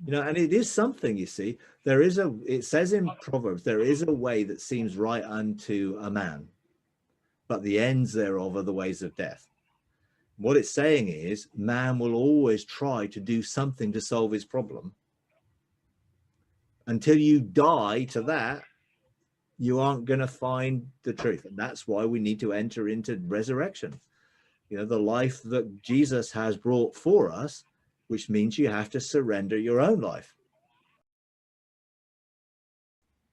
You know, and it is something, you see, there is it says in Proverbs, there is a way that seems right unto a man, but the ends thereof are the ways of death. What it's saying is man will always try to do something to solve his problem. Until you die to that, you aren't going to find the truth. And that's why we need to enter into resurrection. You know, the life that Jesus has brought for us, which means you have to surrender your own life.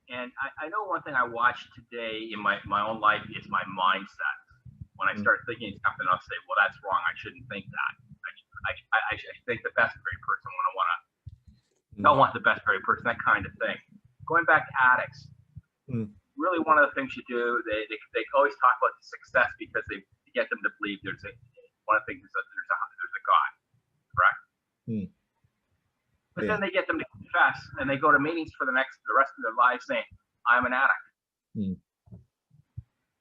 And I know one thing I watch today in my own life is my mindset. When I start thinking something, I'll say, well, that's wrong. I shouldn't think that. I think the best very person when I don't want the best very person, that kind of thing. Going back to addicts, really one of the things you do, they always talk about the success because they get them to believe one of the things is that there's a God, correct? But then they get them to confess, and they go to meetings for the rest of their lives saying, I'm an addict.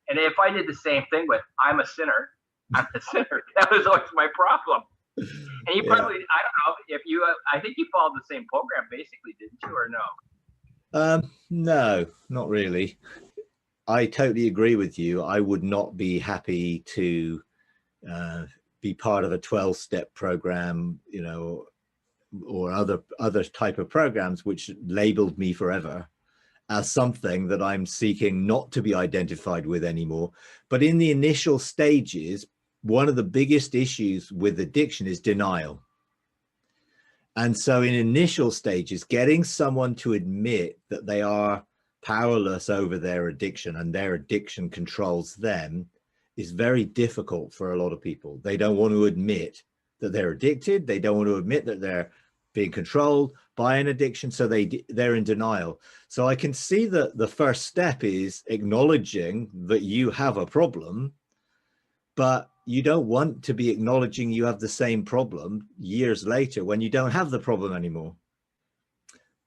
And if I did the same thing with I'm a sinner, that was always my problem. And you probably, I don't know if you, I think you followed the same program basically, didn't you, or no? No, not really. I totally agree with you. I would not be happy to be part of a 12-step program, you know, or other type of programs which labeled me forever as something that I'm seeking not to be identified with anymore. But in the initial stages, one of the biggest issues with addiction is denial. And so in initial stages, getting someone to admit that they are powerless over their addiction and their addiction controls them is very difficult for a lot of people. They don't want to admit that they're addicted. They don't want to admit that they're being controlled by an addiction. So they're in denial. So I can see that the first step is acknowledging that you have a problem, but you don't want to be acknowledging you have the same problem years later when you don't have the problem anymore.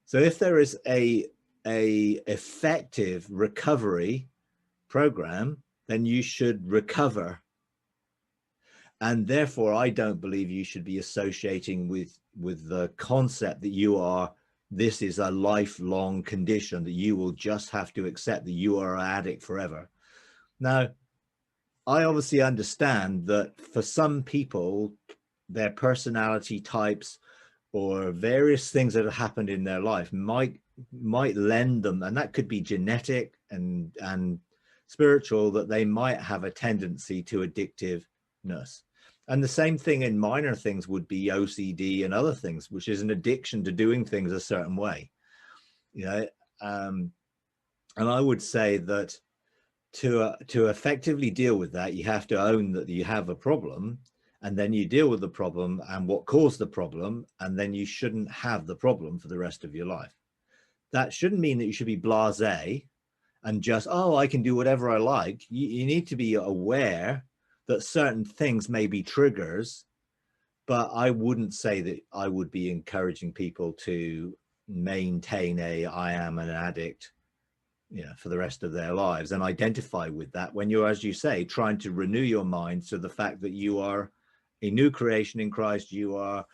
So if there is a effective recovery program, then you should recover. And therefore, I don't believe you should be associating with the concept that this is a lifelong condition, that you will just have to accept that you are an addict forever. Now, I obviously understand that for some people, their personality types or various things that have happened in their life might lend them, and that could be genetic and spiritual, that they might have a tendency to addictiveness. And the same thing in minor things would be OCD and other things, which is an addiction to doing things a certain way. You know, and I would say that to effectively deal with that, you have to own that you have a problem, and then you deal with the problem and what caused the problem, and then you shouldn't have the problem for the rest of your life. That shouldn't mean that you should be blasé and just, oh, I can do whatever I like. You need to be aware that certain things may be triggers, but I wouldn't say that I would be encouraging people to maintain I am an addict, you know, for the rest of their lives, and identify with that when you're, as you say, trying to renew your mind to the fact that you are a new creation in Christ. You are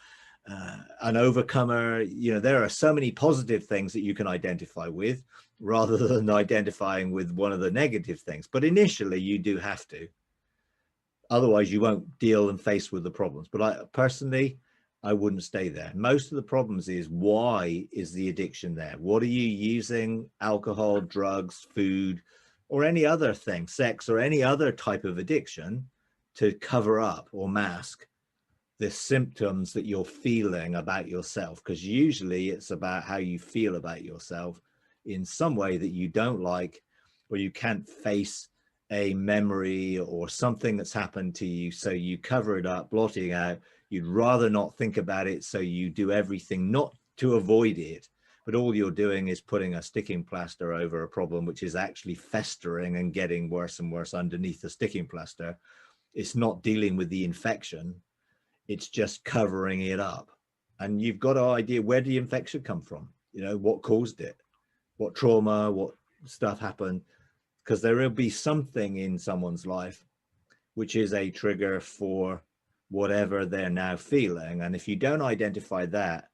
an overcomer. You know, there are so many positive things that you can identify with rather than identifying with one of the negative things. But initially you do have to, otherwise you won't deal and face with the problems. But I personally, I wouldn't stay there. Most of the problems is, why is the addiction there? What are you using? Alcohol, drugs, food, or any other thing, sex, or any other type of addiction to cover up or mask the symptoms that you're feeling about yourself? Because usually it's about how you feel about yourself in some way that you don't like, or you can't face a memory or something that's happened to you. So you cover it up, blotting out. You'd rather not think about it. So you do everything not to avoid it, but all you're doing is putting a sticking plaster over a problem, which is actually festering and getting worse and worse underneath the sticking plaster. It's not dealing with the infection. It's just covering it up. And you've got an idea, where did the infection come from? You know, what caused it? What trauma, what stuff happened? Because there will be something in someone's life which is a trigger for whatever they're now feeling. And if you don't identify that,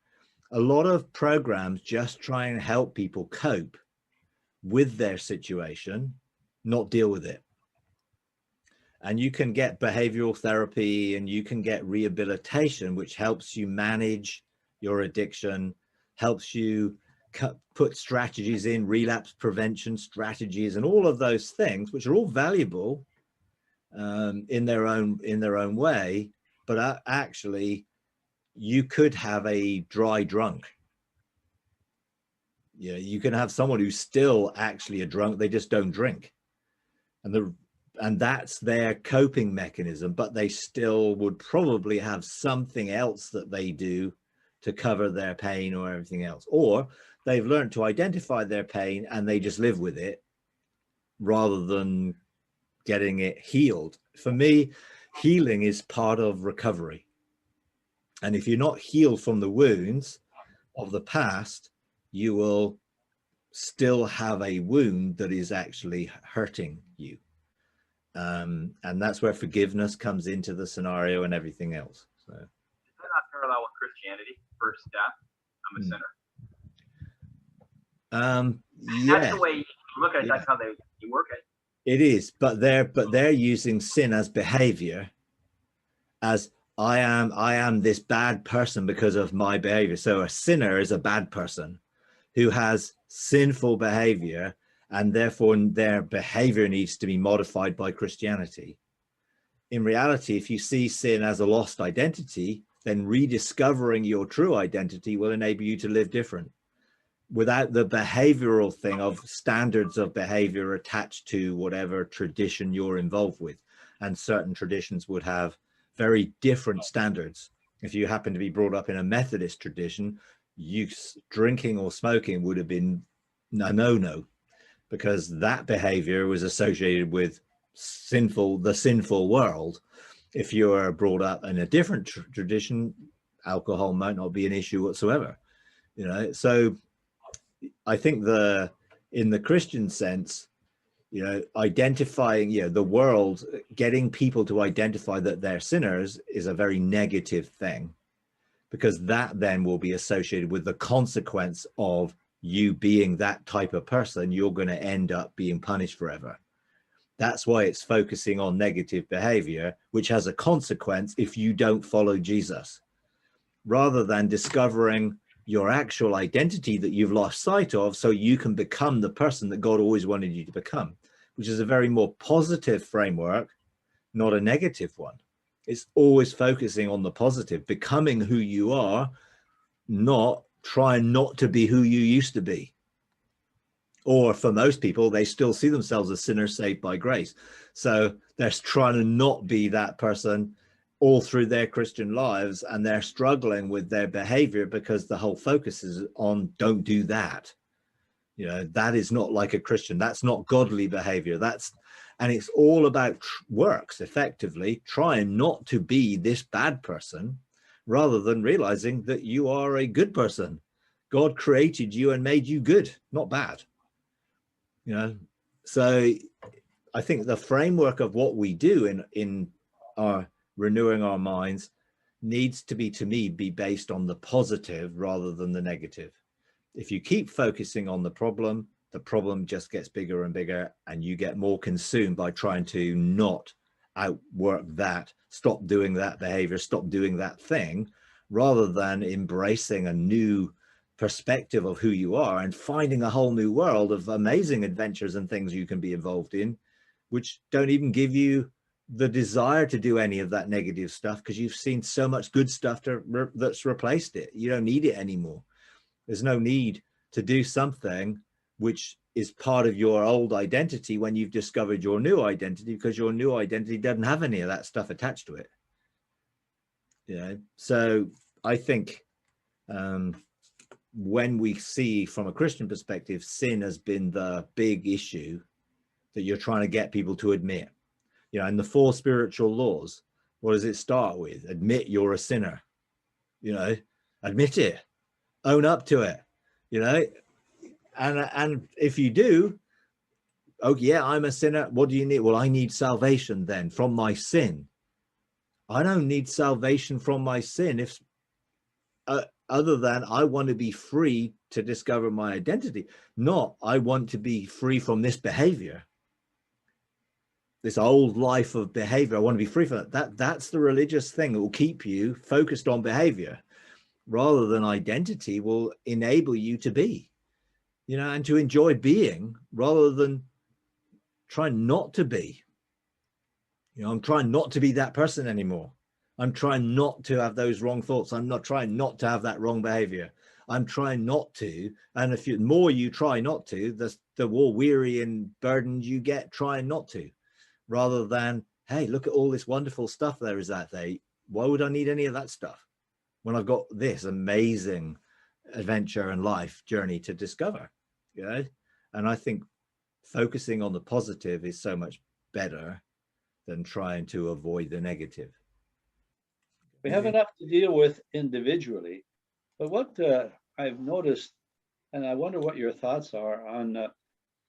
a lot of programs just try and help people cope with their situation, not deal with it. And you can get behavioral therapy and you can get rehabilitation, which helps you manage your addiction, helps you put strategies in, relapse prevention strategies, and all of those things, which are all valuable in their own way. But actually, you could have a dry drunk. Yeah, you can have someone who's still actually a drunk, they just don't drink. And that's their coping mechanism, but they still would probably have something else that they do to cover their pain or everything else. Or they've learned to identify their pain and they just live with it rather than getting it healed. For me, healing is part of recovery. And if you're not healed from the wounds of the past, you will still have a wound that is actually hurting you. And that's where forgiveness comes into the scenario and everything else. So, is that not parallel with Christianity? First step, I'm a sinner. Yeah, that's the way you look at it. That's how they work it. It is, but they're using sin as behavior, as I am this bad person because of my behavior. So a sinner is a bad person who has sinful behavior, and therefore their behavior needs to be modified by Christianity. In reality, if you see sin as a lost identity, then rediscovering your true identity will enable you to live different without the behavioral thing of standards of behavior attached to whatever tradition you're involved with. And certain traditions would have very different standards. If you happen to be brought up in a Methodist tradition, drinking or smoking would have been a no-no, because that behavior was associated with the sinful world. If you are brought up in a different tradition, alcohol might not be an issue whatsoever. So I think in the Christian sense, identifying, the world, getting people to identify that they're sinners is a very negative thing, because that then will be associated with the consequence of you being that type of person. You're going to end up being punished forever. That's why it's focusing on negative behavior, which has a consequence if you don't follow Jesus, rather than discovering your actual identity that you've lost sight of, so you can become the person that God always wanted you to become, which is a very more positive framework, not a negative one. It's always focusing on the positive, becoming who you are, not trying not to be who you used to be. Or for most people, they still see themselves as sinners saved by grace. So they're trying to not be that person all through their Christian lives, and they're struggling with their behavior because the whole focus is on don't do that. That is not like a Christian. That's not godly behavior. And it's all about works, effectively trying not to be this bad person, rather than realizing that you are a good person. God created you and made you good, not bad. So I think the framework of what we do in our renewing our minds needs to be, to me, be based on the positive rather than the negative. If you keep focusing on the problem just gets bigger and bigger, and you get more consumed by trying to not outwork that, stop doing that behavior, stop doing that thing, rather than embracing a new perspective of who you are and finding a whole new world of amazing adventures and things you can be involved in, which don't even give you the desire to do any of that negative stuff, because you've seen so much good stuff that's replaced it. You don't need it anymore. There's no need to do something which is part of your old identity when you've discovered your new identity, because your new identity doesn't have any of that stuff attached to it. So I think when we see from a Christian perspective, sin has been the big issue that you're trying to get people to admit. And the 4 spiritual laws, what does it start with? Admit you're a sinner. Admit it, own up to it. And if you do, oh yeah, I'm a sinner. What do you need? Well, I need salvation then from my sin. I don't need salvation from my sin. other than I want to be free to discover my identity, not I want to be free from this behavior, this old life of behavior. I want to be free from that. That's the religious thing that will keep you focused on behavior, rather than identity will enable you to be, you know, and to enjoy being rather than try not to be. You know, I'm trying not to be that person anymore. I'm trying not to have those wrong thoughts. I'm not trying not to have that wrong behavior. I'm trying not to. And if you more you try not to, the more weary and burdened you get trying not to, rather than, hey, look at all this wonderful stuff there is out there. Why would I need any of that stuff when I've got this amazing adventure and life journey to discover? You know? And I think focusing on the positive is so much better than trying to avoid the negative. We have enough to deal with individually, but what I've noticed, and I wonder what your thoughts are on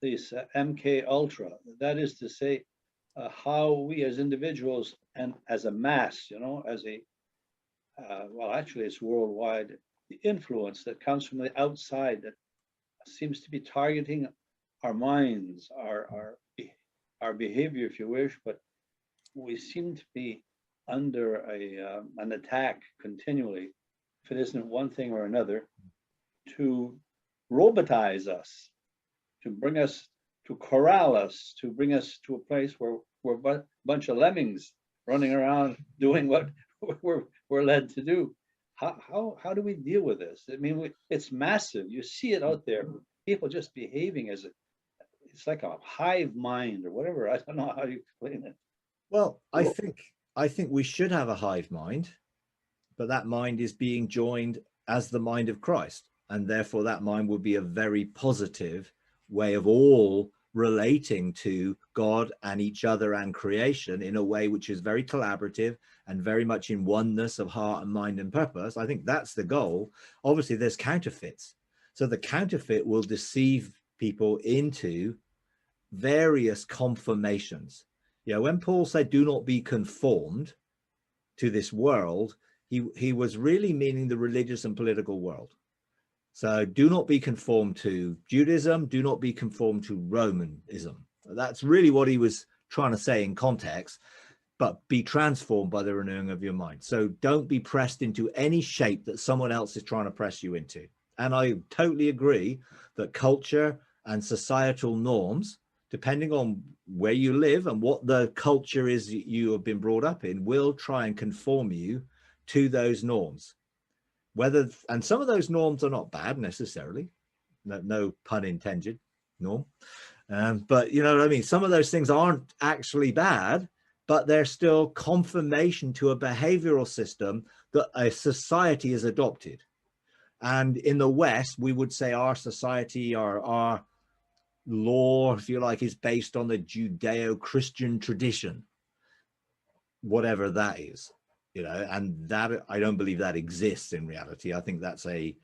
this MK Ultra. That is to say, how we as individuals and as a mass, you know, as a well, actually, it's worldwide. The influence that comes from the outside that seems to be targeting our minds, our behavior, if you wish, but we seem to be under an attack continually, if it isn't one thing or another, to robotize us, to bring us, to corral us, to bring us to a place where we're a bunch of lemmings running around doing what we're led to do. How do we deal with this? I mean, it's massive. You see it out there. People just behaving as it's like a hive mind or whatever. I don't know how you explain it. Well, I think we should have a hive mind, but that mind is being joined as the mind of Christ. And therefore that mind would be a very positive way of all relating to God and each other and creation in a way which is very collaborative and very much in oneness of heart and mind and purpose. I think that's the goal. Obviously there's counterfeits. So the counterfeit will deceive people into various conformations. You know, when Paul said, do not be conformed to this world, he was really meaning the religious and political world. So do not be conformed to Judaism, do not be conformed to Romanism. That's really what he was trying to say in context, but be transformed by the renewing of your mind. So don't be pressed into any shape that someone else is trying to press you into. And I totally agree that culture and societal norms, depending on where you live and what the culture is you have been brought up in, will try and conform you to those norms. And some of those norms are not bad necessarily, no pun intended, norm. But you know what I mean? Some of those things aren't actually bad, but they're still confirmation to a behavioral system that a society has adopted. And in the West, we would say our society, our law, if you like, is based on the Judeo-Christian tradition, whatever that is. You know, and that I don't believe that exists in reality. I think that's a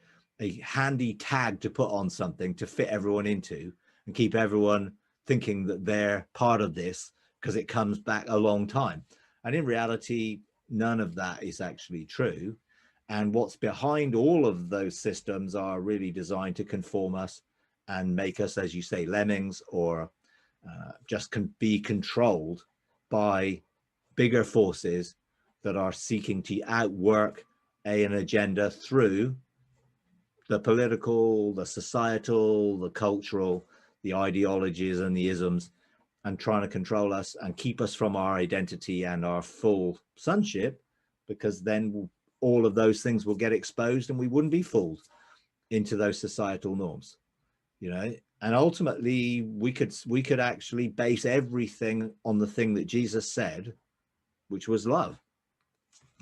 handy tag to put on something to fit everyone into and keep everyone thinking that they're part of this because it comes back a long time. And in reality, none of that is actually true. And what's behind all of those systems are really designed to conform us and make us, as you say, lemmings, or just be controlled by bigger forces that are seeking to outwork an agenda through the political, the societal, the cultural, the ideologies and the isms, and trying to control us and keep us from our identity and our full sonship, because then all of those things will get exposed and we wouldn't be fooled into those societal norms, you know. And ultimately we could actually base everything on the thing that Jesus said, which was love.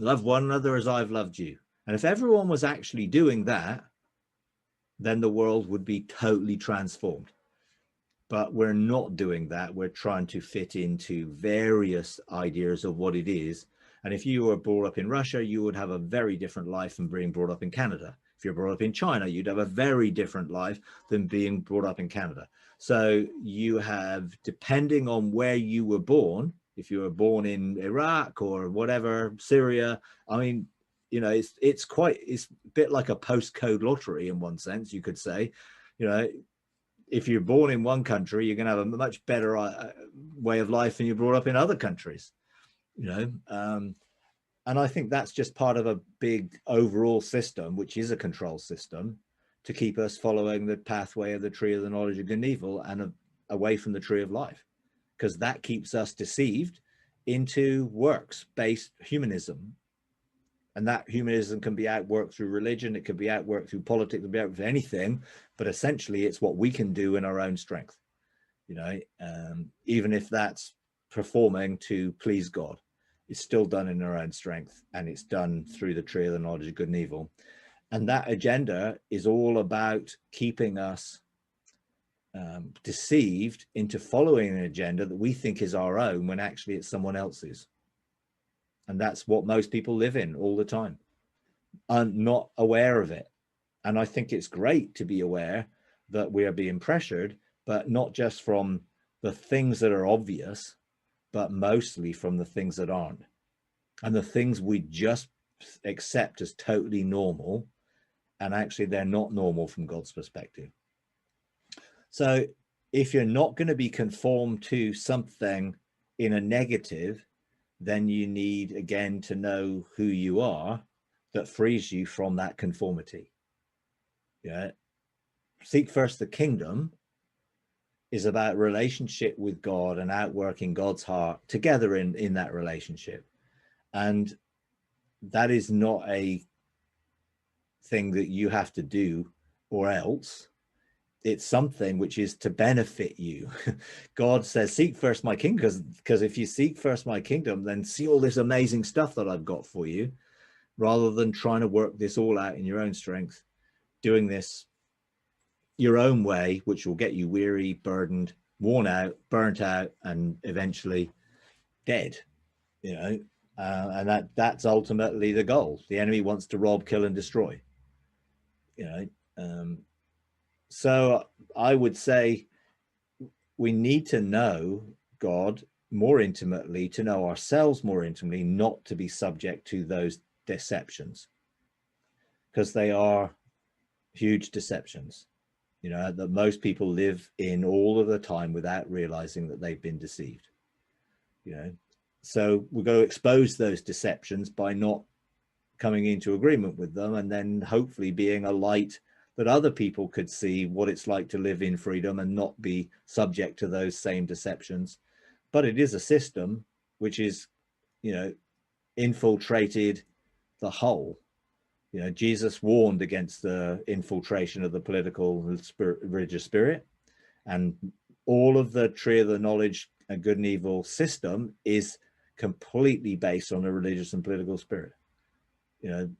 Love one another as I've loved you. And if everyone was actually doing that, then the world would be totally transformed. But we're not doing that. We're trying to fit into various ideas of what it is. And if you were brought up in Russia, you would have a very different life than being brought up in Canada. If you're brought up in China, you'd have a very different life than being brought up in Canada. So you have, depending on where you were born, if you were born in Iraq or whatever, Syria, I mean, you know, it's a bit like a postcode lottery in one sense, you could say. You know, if you're born in one country, you're going to have a much better way of life than you're brought up in other countries, you know. And I think that's just part of a big overall system, which is a control system to keep us following the pathway of the tree of the knowledge of good and evil and away from the tree of life, because that keeps us deceived into works-based humanism. And that humanism can be outworked through religion, it can be outworked through politics, it can be outworked through anything, but essentially it's what we can do in our own strength, you know, even if that's performing to please God, it's still done in our own strength, and it's done through the tree of the knowledge of good and evil. And that agenda is all about keeping us deceived into following an agenda that we think is our own when actually it's someone else's. And that's what most people live in all the time, and not aware of it. And I think it's great to be aware that we are being pressured, but not just from the things that are obvious, but mostly from the things that aren't. And the things we just accept as totally normal, and actually they're not normal from God's perspective. So if you're not going to be conformed to something in a negative, then you need, again, to know who you are that frees you from that conformity. Yeah. Seek first the kingdom is about relationship with God and outworking God's heart together in that relationship. And that is not a thing that you have to do or else. It's something which is to benefit you. God says, seek first my kingdom, because if you seek first my kingdom, then see all this amazing stuff that I've got for you, rather than trying to work this all out in your own strength, doing this your own way, which will get you weary, burdened, worn out, burnt out, and eventually dead, you know. And that's ultimately the goal. The enemy wants to rob, kill, and destroy, you know. So I would say we need to know God more intimately, to know ourselves more intimately, not to be subject to those deceptions, because they are huge deceptions, you know, that most people live in all of the time without realizing that they've been deceived, you know. So we've got to expose those deceptions by not coming into agreement with them, and then hopefully being a light that other people could see what it's like to live in freedom and not be subject to those same deceptions. But it is a system which is, you know, infiltrated the whole. You know, Jesus warned against the infiltration of the political and religious spirit, and all of the tree of the knowledge of good and evil system is completely based on a religious and political spirit. You know,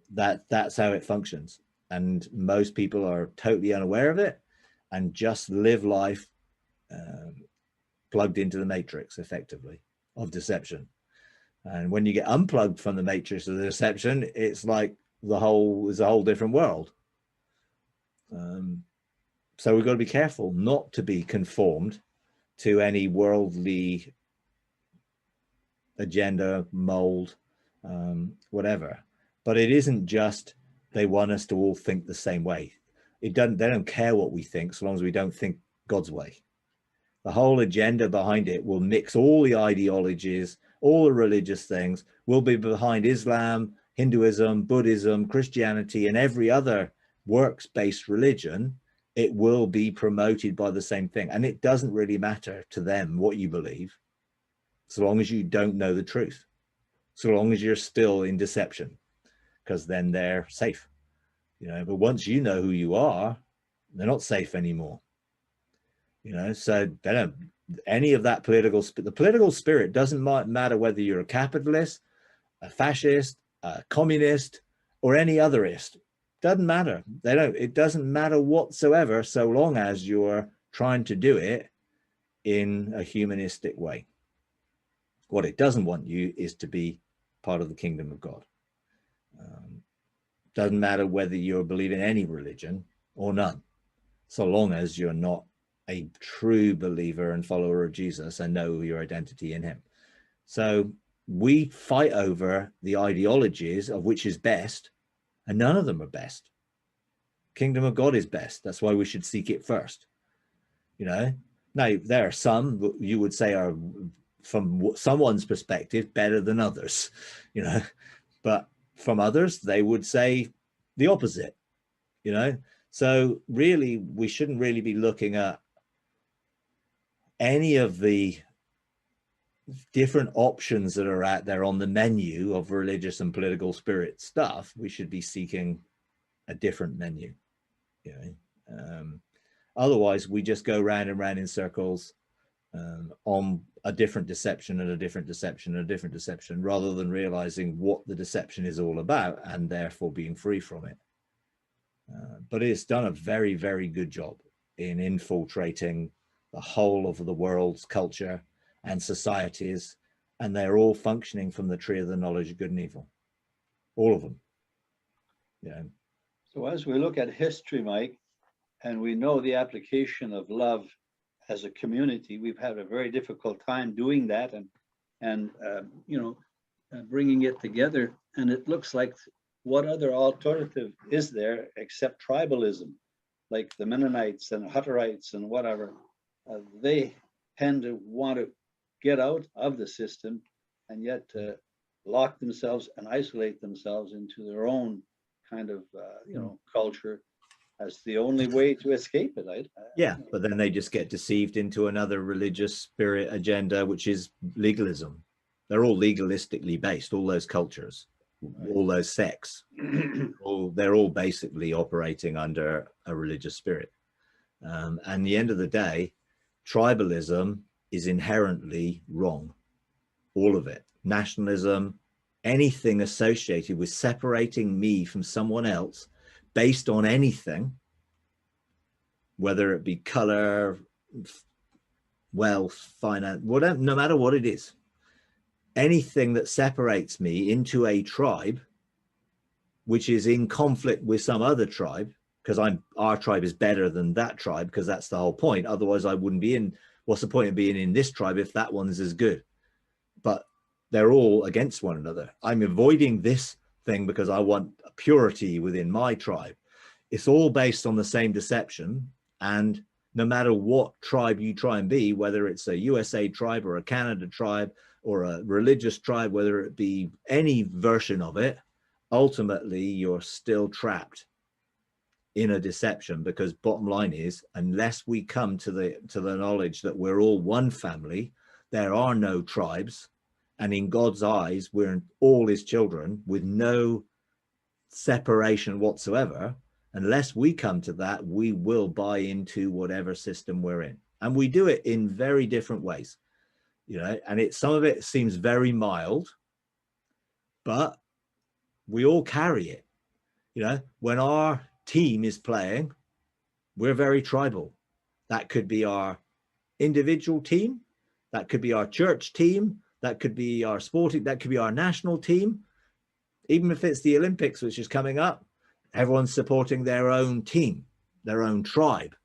that's how it functions. And most people are totally unaware of it and just live life plugged into the matrix, effectively, of deception. And when you get unplugged from the matrix of the deception, it's like is a whole different world. So we've got to be careful not to be conformed to any worldly agenda, mold, whatever. But it isn't just they want us to all think the same way. They don't care what we think, so long as we don't think God's way. The whole agenda behind it will mix all the ideologies, all the religious things, will be behind Islam, Hinduism, Buddhism, Christianity, and every other works-based religion. It will be promoted by the same thing. And it doesn't really matter to them what you believe, so long as you don't know the truth, so long as you're still in deception, because then they're safe, you know. But once you know who you are, they're not safe anymore, you know. So they don't, any of that the political spirit doesn't matter whether you're a capitalist, a fascist, a communist, or any otherist. Doesn't matter. It doesn't matter whatsoever, so long as you're trying to do it in a humanistic way. What it doesn't want you is to be part of the kingdom of God. Doesn't matter whether you're believing any religion or none, so long as you're not a true believer and follower of Jesus and know your identity in him. So we fight over the ideologies of which is best, and none of them are best. Kingdom of God is best. That's why we should seek it first. You know, now there are some you would say are, from someone's perspective, better than others, you know, but from others, they would say the opposite, you know. So really, we shouldn't really be looking at any of the different options that are out there on the menu of religious and political spirit stuff. We should be seeking a different menu, you know. Otherwise, we just go round and round in circles on a different deception and a different deception and a different deception, rather than realizing what the deception is all about and therefore being free from it. But it's done a very, very good job in infiltrating the whole of the world's culture and societies, and they're all functioning from the tree of the knowledge of good and evil, all of them. Yeah. So as we look at history, Mike, and we know the application of love as a community, we've had a very difficult time doing that and bringing it together. And it looks like, what other alternative is there except tribalism? Like the Mennonites and Hutterites and whatever, they tend to want to get out of the system and yet lock themselves and isolate themselves into their own kind of culture as the only way to escape it. Yeah, but then they just get deceived into another religious spirit agenda, which is legalism. They're all legalistically based, all those cultures, right, all those sects. They're all basically operating under a religious spirit. And at the end of the day, tribalism is inherently wrong. All of it. Nationalism, anything associated with separating me from someone else based on anything, whether it be color, wealth, finance, whatever, no matter what it is, anything that separates me into a tribe, which is in conflict with some other tribe, because our tribe is better than that tribe, because that's the whole point. Otherwise, I wouldn't be in. What's the point of being in this tribe if that one's as good? But they're all against one another. I'm avoiding this thing because I want purity within my tribe. It's all based on the same deception. And no matter what tribe you try and be, whether it's a USA tribe or a Canada tribe or a religious tribe, whether it be any version of it, ultimately you're still trapped in a deception, because bottom line is, unless we come to the knowledge that we're all one family, there are no tribes, and in God's eyes we're all his children with no separation whatsoever. Unless we come to that, we will buy into whatever system we're in, and we do it in very different ways, you know. And some of it seems very mild, but we all carry it, you know. When our team is playing, we're very tribal. That could be our individual team, that could be our church team, that could be our sporting, that could be our national team. Even if it's the Olympics, which is coming up, everyone's supporting their own team, their own tribe.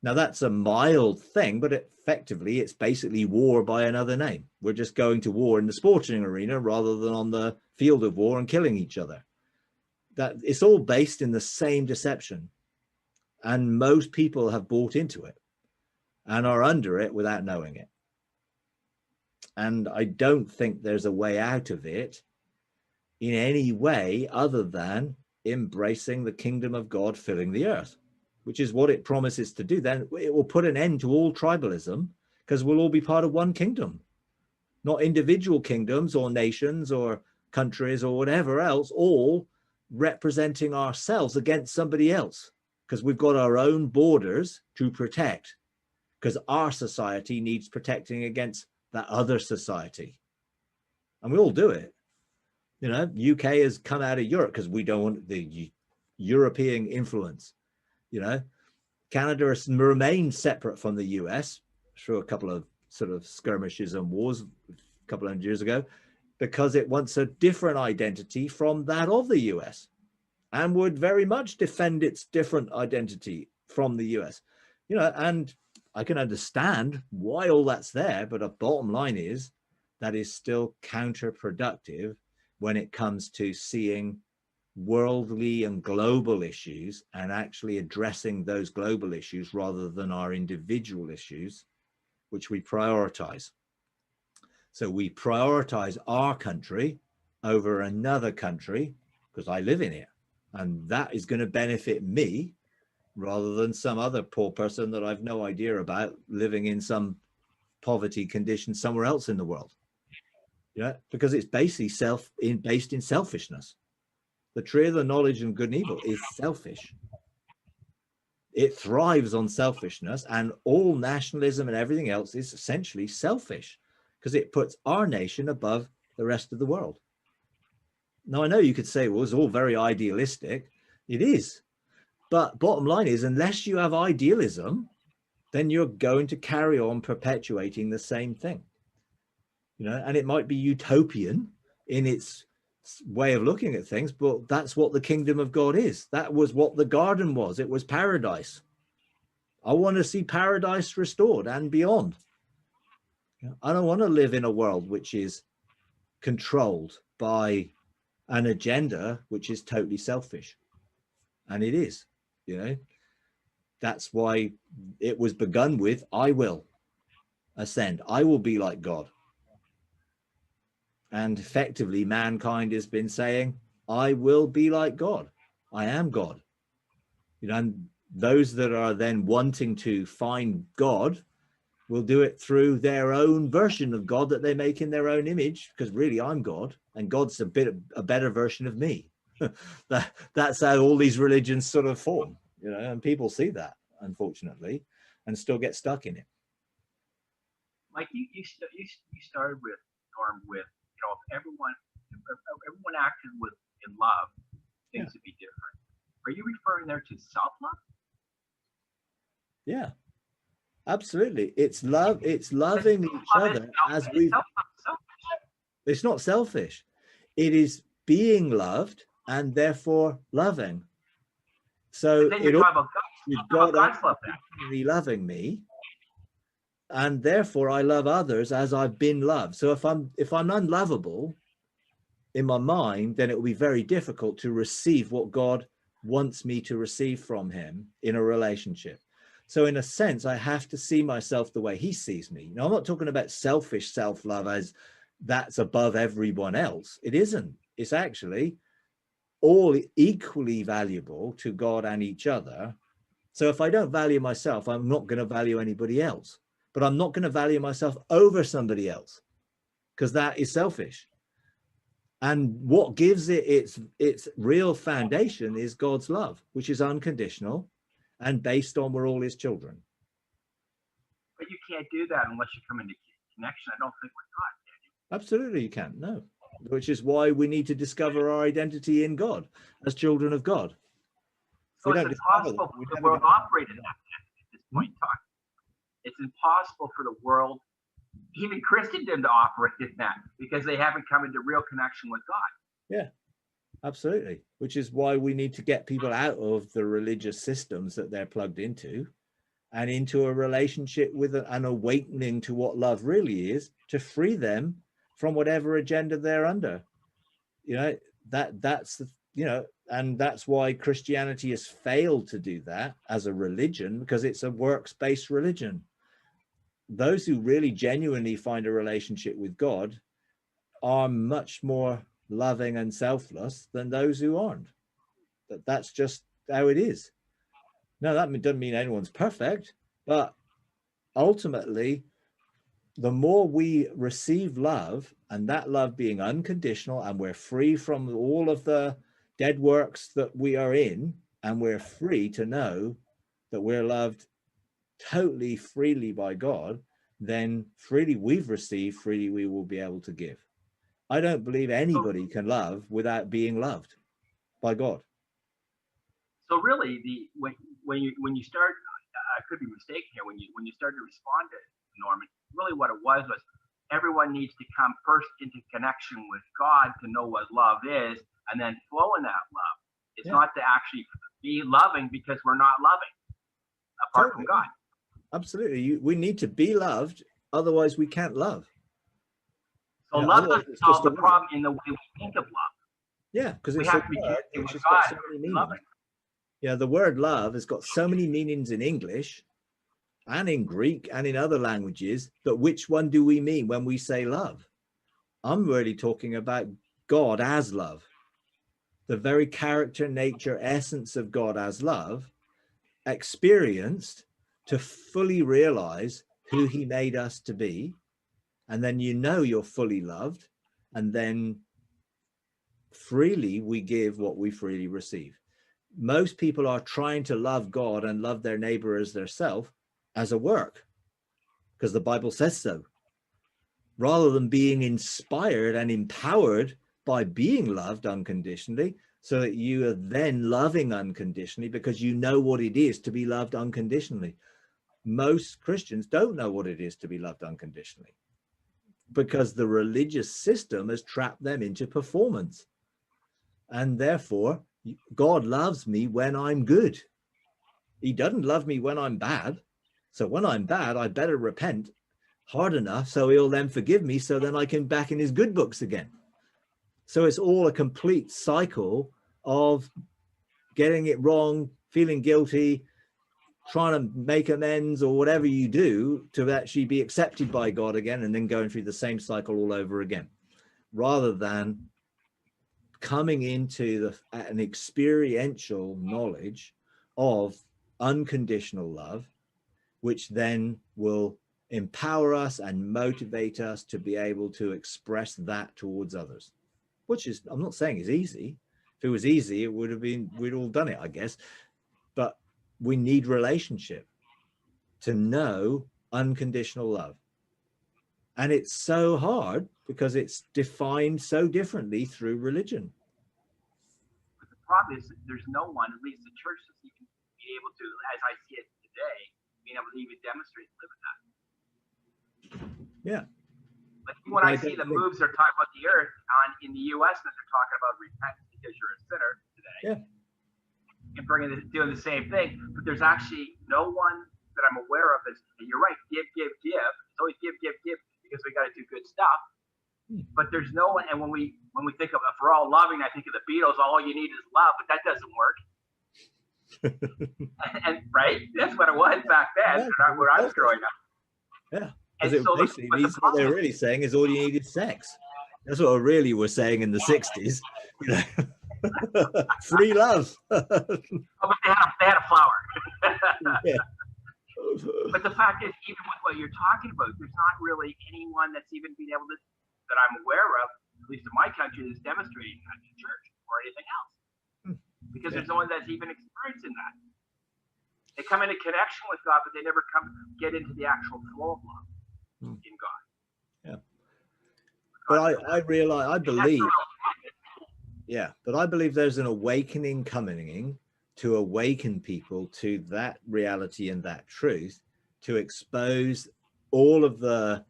Now that's a mild thing, but effectively it's basically war by another name. We're just going to war in the sporting arena rather than on the field of war and killing each other. That it's all based in the same deception, and most people have bought into it and are under it without knowing it. And I don't think there's a way out of it in any way other than embracing the kingdom of God filling the earth, which is what it promises to do. Then it will put an end to all tribalism, because we'll all be part of one kingdom, not individual kingdoms or nations or countries or whatever else, all representing ourselves against somebody else, because we've got our own borders to protect, because our society needs protecting against that other society. And we all do it. You know, UK has come out of Europe because we don't want the European influence. You know, Canada has remained separate from the US through a couple of sort of skirmishes and wars a couple of years ago, because it wants a different identity from that of the US, and would very much defend its different identity from the US. You know, and I can understand why all that's there, but a bottom line is that is still counterproductive when it comes to seeing worldly and global issues and actually addressing those global issues rather than our individual issues, which we prioritize. So we prioritize our country over another country because I live in it, and that is going to benefit me rather than some other poor person that I've no idea about living in some poverty condition somewhere else in the world. Yeah, because it's basically based in selfishness. The tree of the knowledge of good and evil is selfish. It thrives on selfishness, and all nationalism and everything else is essentially selfish because it puts our nation above the rest of the world. Now, I know you could say, well, it's all very idealistic. It is. But bottom line is, unless you have idealism, then you're going to carry on perpetuating the same thing. You know, and it might be utopian in its way of looking at things, but that's what the kingdom of God is. That was what the garden was. It was paradise. I want to see paradise restored and beyond. I don't want to live in a world which is controlled by an agenda which is totally selfish. And it is, you know. That's why it was begun with, I will ascend. I will be like God. And effectively, mankind has been saying, I will be like God. I am God. You know, and those that are then wanting to find God will do it through their own version of God that they make in their own image, because really I'm God, and God's a better version of me. That's how all these religions sort of form, you know, and people see that, unfortunately, and still get stuck in it. Like you started with, Norm, with, you know, if everyone acted with in love, things would be different. Are you referring there to self-love? Yeah, absolutely. It's love. It's loving each other as we. It's not selfish. It is being loved and therefore loving. So you've got unconditionally loving me, and therefore I love others as I've been loved. So if I'm unlovable in my mind, then it will be very difficult to receive what God wants me to receive from him in a relationship. So in a sense, I have to see myself the way he sees me. Now, I'm not talking about selfish self-love as that's above everyone else. It isn't. It's actually all equally valuable to God and each other. So if I don't value myself, I'm not going to value anybody else. But I'm not going to value myself over somebody else, because that is selfish. And what gives it its real foundation is God's love, which is unconditional and based on we're all his children. But you can't do that unless you come into connection, I don't think, with God, can you? Absolutely you can't, no. Which is why we need to discover our identity in God as children of God. So it's impossible for the world to operate in that at this point in time. It's impossible for the world, even Christendom, to operate in that because they haven't come into real connection with God. Yeah, absolutely. Which is why we need to get people out of the religious systems that they're plugged into and into a relationship with an awakening to what love really is, to free them from whatever agenda they're under. You know, that's the, you know, and that's why Christianity has failed to do that as a religion, because it's a works-based religion. Those who really genuinely find a relationship with God are much more loving and selfless than those who aren't. That's just how it is. Now, that doesn't mean anyone's perfect, but ultimately, the more we receive love, and that love being unconditional, and we're free from all of the dead works that we are in, and we're free to know that we're loved totally freely by God, then freely we've received, freely we will be able to give. I don't believe anybody can love without being loved by God. So really, when you start, I could be mistaken here. When you start to respond to Norman, really what it was everyone needs to come first into connection with God to know what love is, and then flow in that love. It's not to actually be loving, because we're not loving apart from God. Absolutely. We need to be loved, otherwise we can't love. So Yeah, love otherwise doesn't it's solve just a the word. problem in the way we think of love. Yeah, because We it's a have to be word connected which with has got God so many and meanings. loving. Yeah, the word love has got so many meanings in English and in Greek and in other languages, but which one do we mean when we say love? I'm really talking about God as love, the very character, nature, essence of God as love, experienced to fully realize who he made us to be. And then you know you're fully loved, and then freely we give what we freely receive. Most people are trying to love God and love their neighbor as their self as a work, because the Bible says so, rather than being inspired and empowered by being loved unconditionally, so that you are then loving unconditionally because you know what it is to be loved unconditionally. Most Christians don't know what it is to be loved unconditionally because the religious system has trapped them into performance. And therefore, God loves me when I'm good. He doesn't love me when I'm bad. So when I'm bad, I better repent hard enough so he'll then forgive me, so then I can back in his good books again. So it's all a complete cycle of getting it wrong, feeling guilty, trying to make amends or whatever you do to actually be accepted by God again, and then going through the same cycle all over again, rather than coming into an experiential knowledge of unconditional love, which then will empower us and motivate us to be able to express that towards others, which is, I'm not saying is easy. If it was easy, it would have been, we'd all done it, I guess. But we need relationship to know unconditional love. And it's so hard because it's defined so differently through religion. But the problem is there's no one, at least the church, that's even be able to, as I see it today, being able to even demonstrate and live with that. Yeah. Like when I see the moves they're talking about the earth in the U.S. that they're talking about repentance because you're a sinner today, Yeah, and doing the same thing, but there's actually no one that I'm aware of. And you're right, give. It's always give because we got to do good stuff. But there's no one. And when we think of, if we're all loving, I think of the Beatles. All you need is love, but that doesn't work. and right, that's what it was back then. Yeah, when I was growing up. Yeah. And Because so basically means what they're really saying is all you need is sex. That's what I really were saying in the 60s. You know, free love. Oh, but they had a flower. Yeah. But the fact is, even with what you're talking about, there's not really anyone that's even been able to, that I'm aware of, at least in my country, that's demonstrating that in church or anything else. Because there's no one that's even experiencing that. They come into connection with God, but they never get into the actual flow of love in God. Yeah. But I realize, I believe, yeah, but I believe there's an awakening coming to awaken people to that reality and that truth, to expose all of the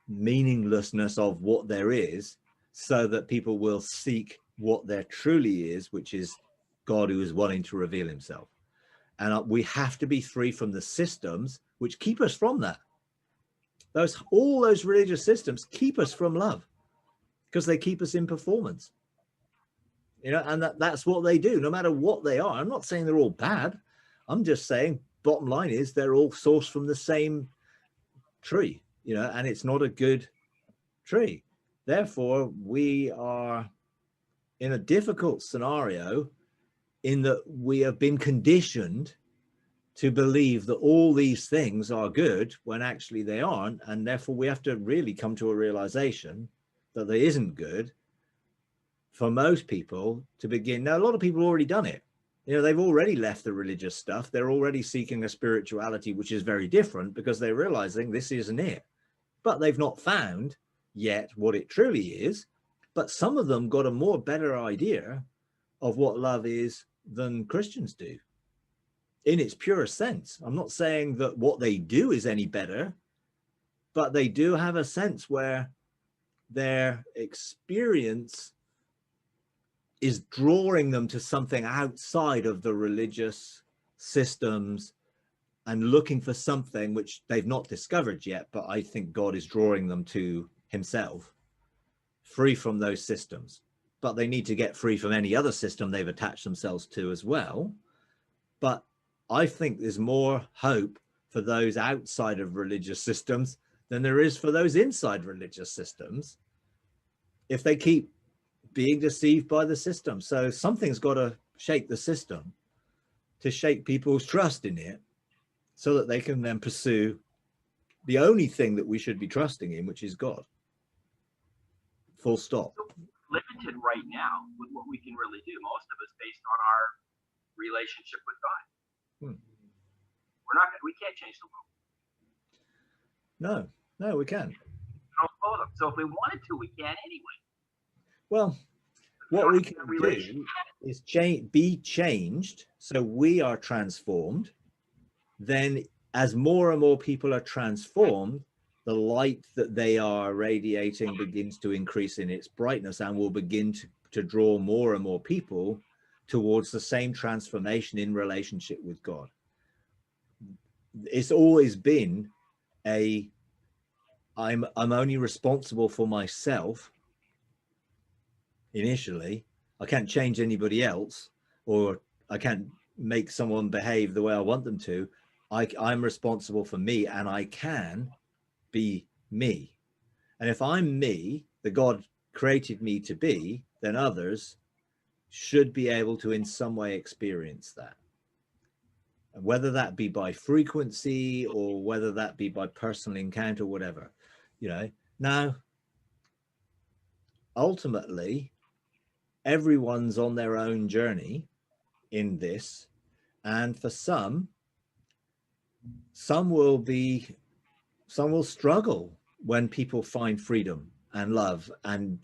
meaninglessness of what there is, so that people will seek what there truly is, which is God who is wanting to reveal himself. And we have to be free from the systems which keep us from that. All those religious systems keep us from love because they keep us in performance. You know, and that's what they do, no matter what they are. I'm not saying they're all bad. I'm just saying, bottom line is they're all sourced from the same tree, you know, and it's not a good tree. Therefore, we are in a difficult scenario in that we have been conditioned to believe that all these things are good when actually they aren't. And therefore we have to really come to a realization that there isn't good for most people to begin. Now, a lot of people have already done it. You know, they've already left the religious stuff. They're already seeking a spirituality, which is very different because they're realizing this isn't it. But they've not found yet what it truly is. But some of them got a better idea of what love is than Christians do, in its purest sense. I'm not saying that what they do is any better, but they do have a sense where their experience is drawing them to something outside of the religious systems and looking for something which they've not discovered yet, but I think God is drawing them to himself. free from those systems, but they need to get free from any other system they've attached themselves to as well. But I think there's more hope for those outside of religious systems than there is for those inside religious systems if they keep being deceived by the system. So something's got to shake the system to shake people's trust in it so that they can then pursue the only thing that we should be trusting in, which is God. Full stop. So limited right now with what we can really do, most of us based on our relationship with God. We can't change the world. No, we can. So if we wanted to, we can anyway. Well, what we can do is be changed so we are transformed. Then as more and more people are transformed, the light that they are radiating begins to increase in its brightness and will begin to draw more and more people towards the same transformation in relationship with God. It's always been I'm only responsible for myself initially. I can't change anybody else, or I can't make someone behave the way I want them to. I'm responsible for me, and I can be me. And if I'm me, the God created me to be, then others should be able to in some way experience that. And whether that be by frequency or whether that be by personal encounter, whatever, Now, ultimately, everyone's on their own journey in this. And for some will struggle when people find freedom and love and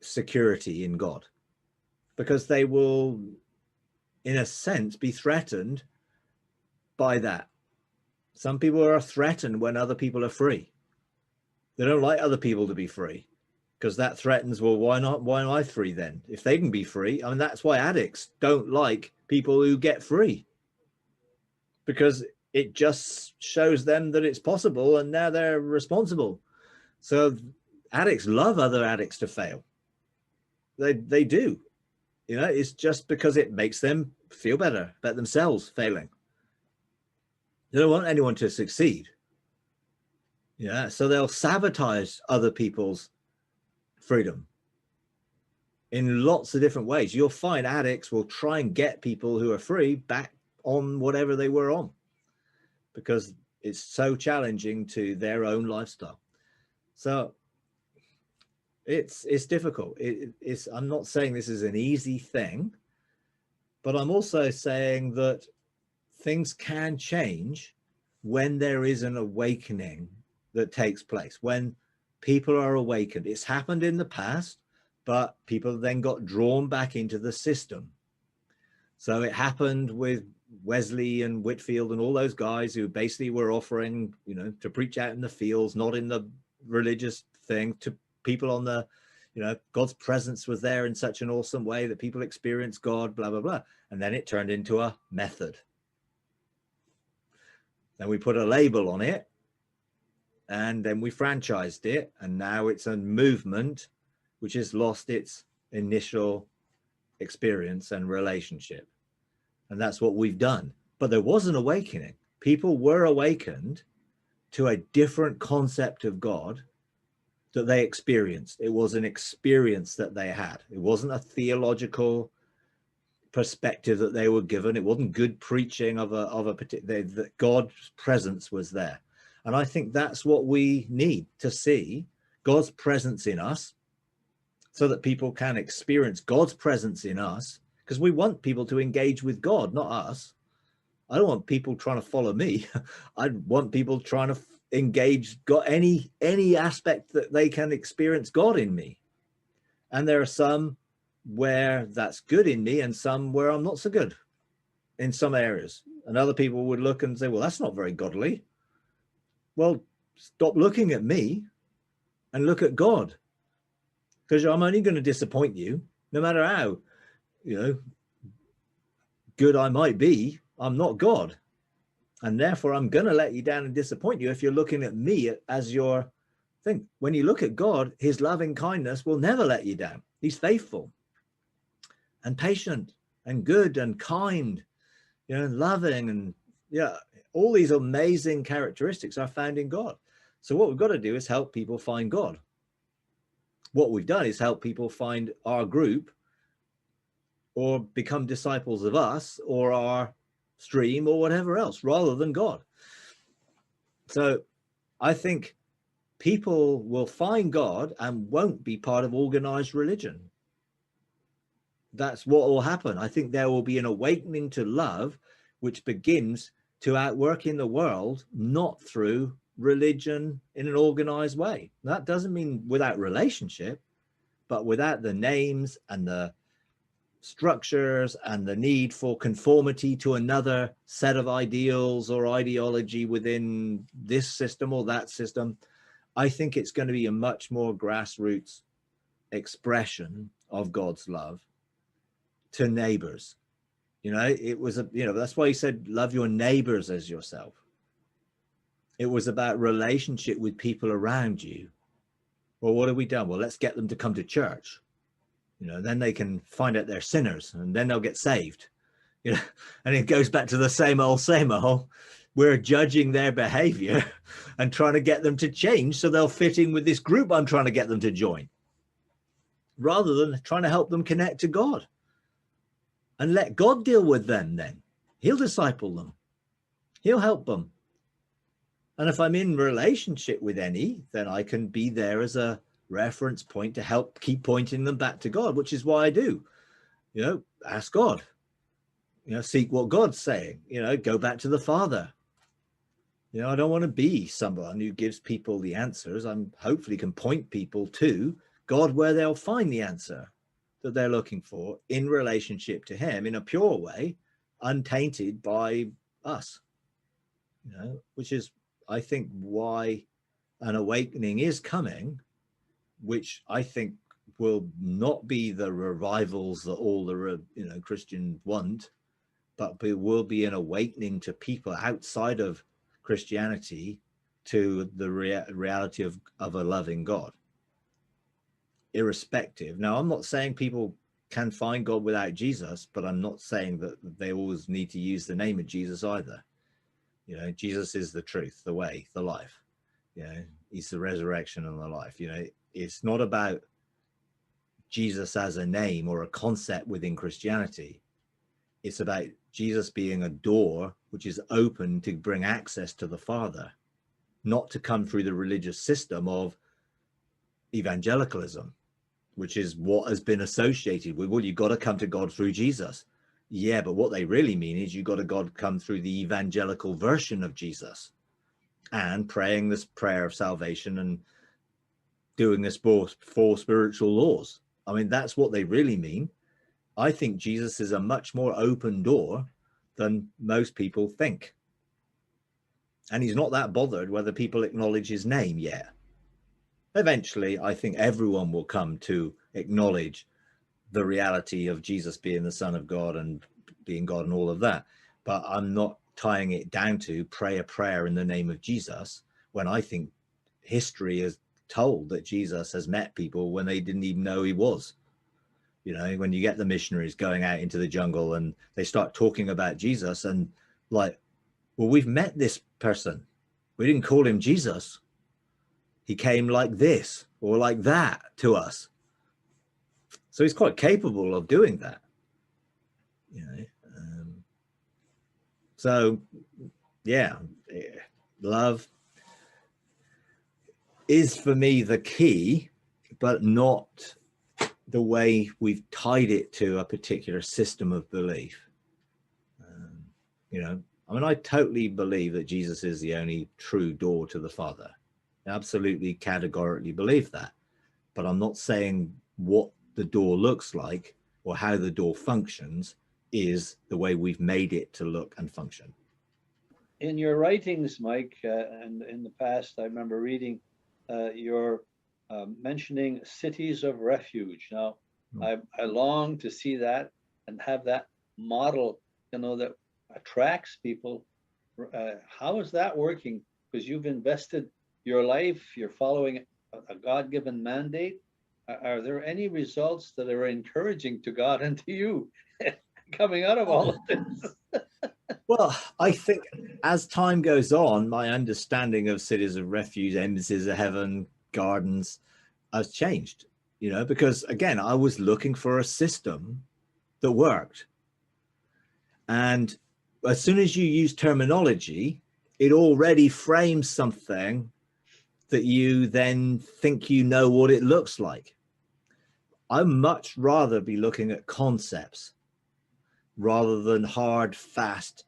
security in God, because they will, in a sense, be threatened by that. Some people are threatened when other people are free. They don't like other people to be free because that threatens, well, why not? Why am I free then? If they can be free, I mean, that's why addicts don't like people who get free, because it just shows them that it's possible and now they're responsible. So addicts love other addicts to fail. They do. It's just because it makes them feel better about themselves failing. They don't want anyone to succeed. So they'll sabotage other people's freedom in lots of different ways. You'll find addicts will try and get people who are free back on whatever they were on, because it's so challenging to their own lifestyle. So it's difficult. I'm not saying this is an easy thing, but I'm also saying that things can change when there is an awakening that takes place, when people are awakened. It's happened in the past, but people then got drawn back into the system. So it happened with Wesley and Whitfield and all those guys who basically were offering, to preach out in the fields, not in the religious thing, to people on the, God's presence was there in such an awesome way that people experienced God, blah, blah, blah. And then it turned into a method. Then we put a label on it, and then we franchised it. And now it's a movement which has lost its initial experience and relationship. And that's what we've done. But there was an awakening. People were awakened to a different concept of God that they experienced. It was an experience that they had. It wasn't a theological perspective that they were given. It wasn't good preaching of a particular, that God's presence was there. And I think that's what we need to see, God's presence in us, so that people can experience God's presence in us, because we want people to engage with God, not us. I don't want people trying to follow me. I want people trying to engage God, any aspect that they can experience God in me. And there are some where that's good in me and some where I'm not so good in some areas. And other people would look and say, well, that's not very godly. Well, stop looking at me and look at God, because I'm only going to disappoint you. No matter how, good I might be, I'm not God. And therefore I'm going to let you down and disappoint you if you're looking at me as your Think, when you look at God, his loving kindness will never let you down. He's faithful and patient and good and kind, you know, and loving, and yeah, all these amazing characteristics are found in God. So what we've got to do is help people find God. What we've done is help people find our group or become disciples of us or our stream or whatever else, rather than God. So I think people will find God and won't be part of organized religion. That's what will happen. I think there will be an awakening to love, which begins to outwork in the world, not through religion in an organized way. That doesn't mean without relationship, but without the names and the structures and the need for conformity to another set of ideals or ideology within this system or that system. I think it's going to be a much more grassroots expression of God's love to neighbors. You know, it was a, you know, that's why he said, love your neighbors as yourself. It was about relationship with people around you. Well, what have we done? Well, let's get them to come to church. You know, then they can find out they're sinners and then they'll get saved. You know, and it goes back to the same old, same old. We're judging their behavior and trying to get them to change so they'll fit in with this group I'm trying to get them to join, rather than trying to help them connect to God and let God deal with them. Then he'll disciple them. He'll help them. And if I'm in relationship with any, then I can be there as a reference point to help keep pointing them back to God, which is why I do, you know, ask God, you know, seek what God's saying, you know, go back to the Father. You know, I don't want to be someone who gives people the answers. I'm hopefully can point people to God where they'll find the answer that they're looking for in relationship to him in a pure way, untainted by us, you know, which is, I think, why an awakening is coming, which I think will not be the revivals that all the, you know, Christians want, but it will be an awakening to people outside of Christianity to the reality of a loving God, irrespective. Now, I'm not saying people can find God without Jesus, but I'm not saying that they always need to use the name of Jesus either. You know, Jesus is the truth, the way, the life. You know, he's the resurrection and the life. You know, it's not about Jesus as a name or a concept within Christianity. It's about Jesus being a door which is open to bring access to the Father, not to come through the religious system of evangelicalism, which is what has been associated with, well, you've got to come to God through Jesus. Yeah, but what they really mean is you got to God come through the evangelical version of Jesus and praying this prayer of salvation and doing this four spiritual laws. I mean, that's what they really mean. I think Jesus is a much more open door than most people think. And he's not that bothered whether people acknowledge his name yet. Eventually, I think everyone will come to acknowledge the reality of Jesus being the Son of God and being God and all of that. But I'm not tying it down to pray a prayer in the name of Jesus, when I think history has told that Jesus has met people when they didn't even know he was. You know, when you get the missionaries going out into the jungle and they start talking about Jesus and like, well, we've met this person. We didn't call him Jesus. He came like this or like that to us. So he's quite capable of doing that. You know, so yeah, love is for me the key, but not the way we've tied it to a particular system of belief. You know, I mean, I totally believe that Jesus is the only true door to the Father. I absolutely categorically believe that. But I'm not saying what the door looks like or how the door functions is the way we've made it to look and function. In your writings, Mike, and in the past, I remember reading your mentioning cities of refuge. Now, I long to see that and have that model, you know, that attracts people. How is that working? Because you've invested your life, you're following a God-given mandate, are there any results that are encouraging to God and to you coming out of all of this? Well, I think as time goes on, my understanding of cities of refuge, embassies of heaven, gardens has changed, you know, because again, I was looking for a system that worked. And as soon as you use terminology, it already frames something that you then think you know what it looks like. I'd much rather be looking at concepts rather than hard, fast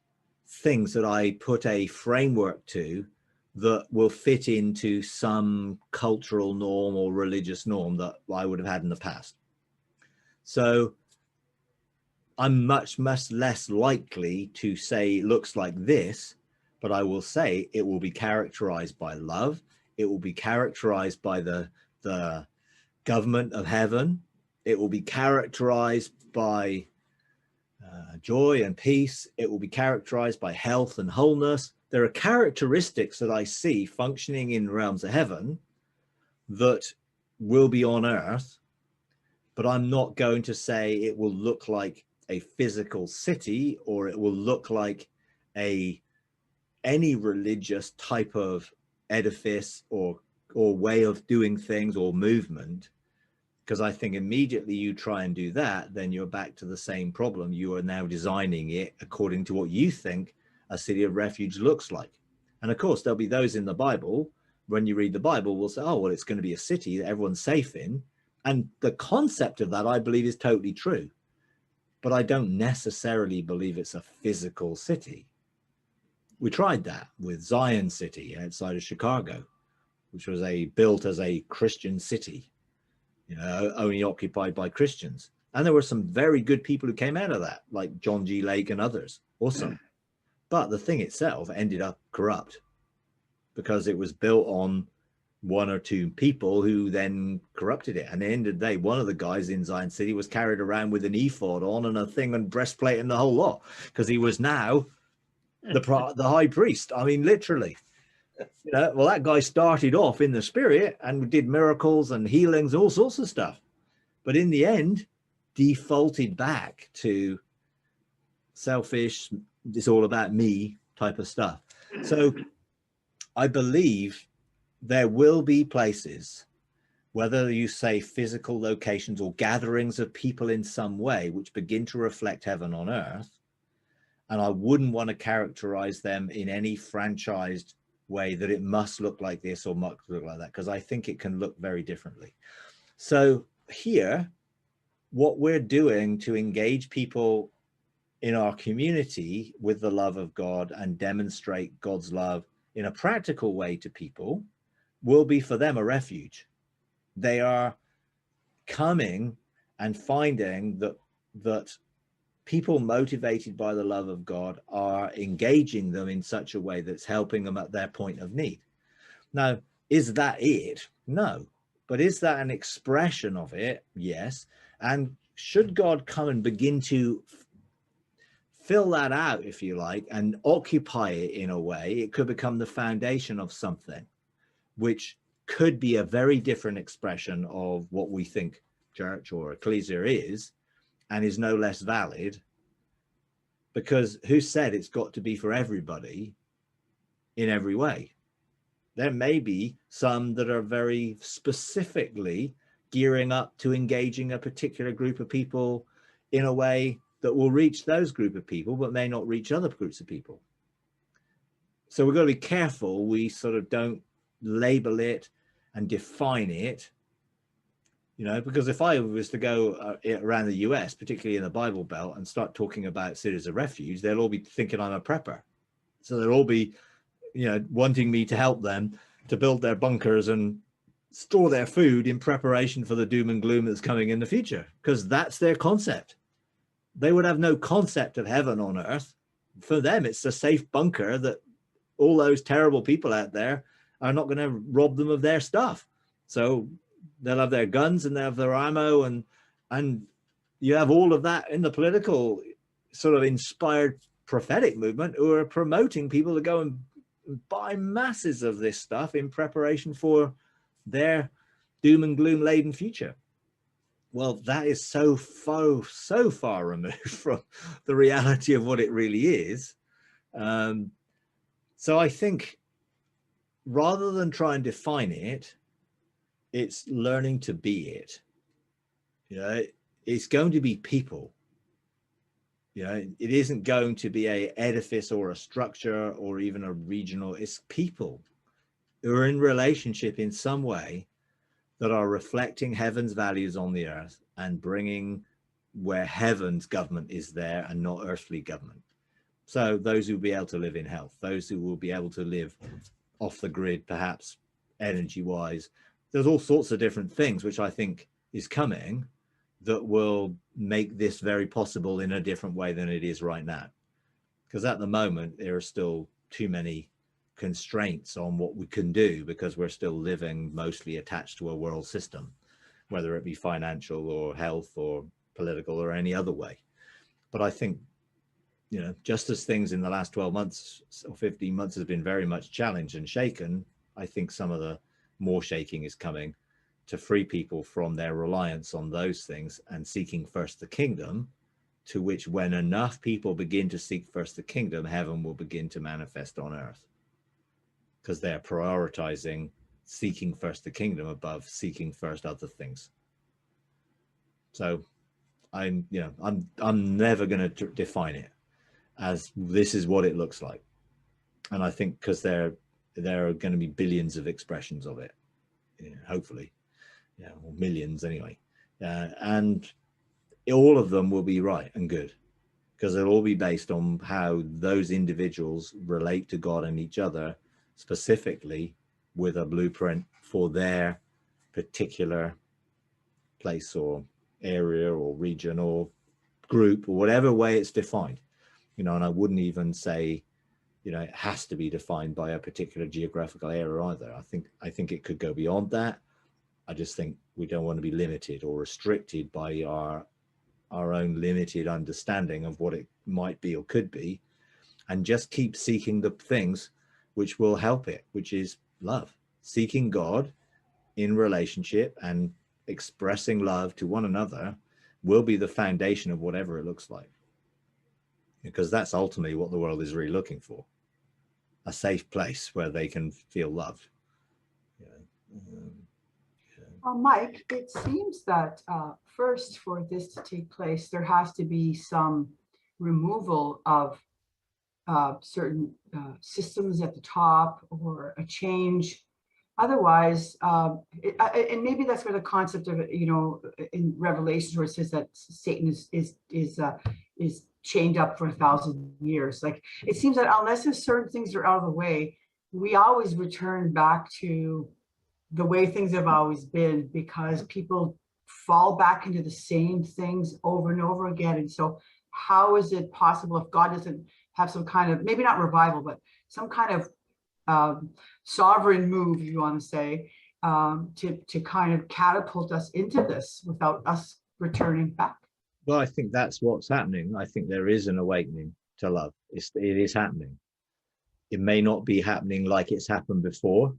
things that I put a framework to that will fit into some cultural norm or religious norm that I would have had in the past. So I'm much less likely to say it looks like this, but I will say it will be characterized by love. It will be characterized by the government of heaven. It will be characterized by joy and peace. It will be characterized by health and wholeness. There are characteristics that I see functioning in realms of heaven that will be on earth, but I'm not going to say it will look like a physical city or it will look like any religious type of edifice or way of doing things or movement. Because I think immediately you try and do that, then you're back to the same problem. You are now designing it according to what you think a city of refuge looks like. And of course, there'll be those in the Bible, when you read the Bible, will say, oh, well, it's going to be a city that everyone's safe in. And the concept of that, I believe, is totally true. But I don't necessarily believe it's a physical city. We tried that with Zion City outside of Chicago, which was built as a Christian city, you know, only occupied by Christians. And there were some very good people who came out of that, like John G. Lake and others, awesome. But the thing itself ended up corrupt because it was built on one or two people who then corrupted it. And at the end of the day, one of the guys in Zion City was carried around with an ephod on and a thing and breastplate and the whole lot, because he was now the high priest. I mean, literally. You know, well, that guy started off in the spirit and did miracles and healings, all sorts of stuff. But in the end, defaulted back to selfish, it's all about me type of stuff. So I believe there will be places, whether you say physical locations or gatherings of people in some way, which begin to reflect heaven on earth. And I wouldn't want to characterize them in any franchised way that it must look like this or must look like that, because I think it can look very differently. So here, what we're doing to engage people in our community with the love of God and demonstrate God's love in a practical way to people will be for them a refuge. They are coming and finding that people motivated by the love of God are engaging them in such a way that's helping them at their point of need. Now, is that it? No. But is that an expression of it? Yes. And should God come and begin to fill that out, if you like, and occupy it in a way, it could become the foundation of something, which could be a very different expression of what we think church or ecclesia is, and is no less valid, because who said it's got to be for everybody in every way? There may be some that are very specifically gearing up to engaging a particular group of people in a way that will reach those group of people, but may not reach other groups of people. So we've got to be careful we sort of don't label it and define it. You know, because if I was to go around the US, particularly in the Bible Belt, and start talking about cities of refuge, they'll all be thinking I'm a prepper. So they'll all be, you know, wanting me to help them to build their bunkers and store their food in preparation for the doom and gloom that's coming in the future, because that's their concept. They would have no concept of heaven on earth. For them, it's a safe bunker that all those terrible people out there are not going to rob them of their stuff. So they'll have their guns and they have their ammo, and you have all of that in the political sort of inspired prophetic movement who are promoting people to go and buy masses of this stuff in preparation for their doom and gloom laden future. Well, that is so far removed from the reality of what it really is. So I think rather than try and define it, it's learning to be it. You know, it's going to be people. You know, it isn't going to be a edifice or a structure or even a regional. It's people who are in relationship in some way that are reflecting heaven's values on the earth and bringing where heaven's government is there and not earthly government. So those who will be able to live in health, those who will be able to live off the grid, perhaps energy wise. There's all sorts of different things which I think is coming that will make this very possible in a different way than it is right now. Because at the moment, there are still too many constraints on what we can do because we're still living mostly attached to a world system, whether it be financial or health or political or any other way. But I think, you know, just as things in the last 12 months or 15 months has been very much challenged and shaken, I think some of the more shaking is coming to free people from their reliance on those things and seeking first the kingdom, to which when enough people begin to seek first the kingdom, heaven will begin to manifest on earth, because they're prioritizing seeking first the kingdom above seeking first other things. So I'm never going to define it as this is what it looks like. And I think because there are going to be billions of expressions of it, you know, hopefully, yeah, or millions anyway. And all of them will be right and good, because they'll all be based on how those individuals relate to God and each other, specifically with a blueprint for their particular place or area or region or group or whatever way it's defined. You know, and I wouldn't even say, you know, it has to be defined by a particular geographical area either. I think it could go beyond that. I just think we don't want to be limited or restricted by our own limited understanding of what it might be or could be, and just keep seeking the things which will help it, which is love, seeking God in relationship and expressing love to one another will be the foundation of whatever it looks like, because that's ultimately what the world is really looking for, a safe place where they can feel loved. Mike, it seems that first, for this to take place, there has to be some removal of certain systems at the top, or a change. Otherwise, and maybe that's where the concept of it, you know, in Revelations, where it says that Satan is chained up for 1,000 years. Like, it seems that unless there's certain things are out of the way, we always return back to the way things have always been, because people fall back into the same things over and over again. And so how is it possible, if God doesn't have some kind of, maybe not revival, but some kind of sovereign move, if you want to say, to kind of catapult us into this without us returning back? Well, I think that's what's happening. I think there is an awakening to love. It is happening. It may not be happening like it's happened before,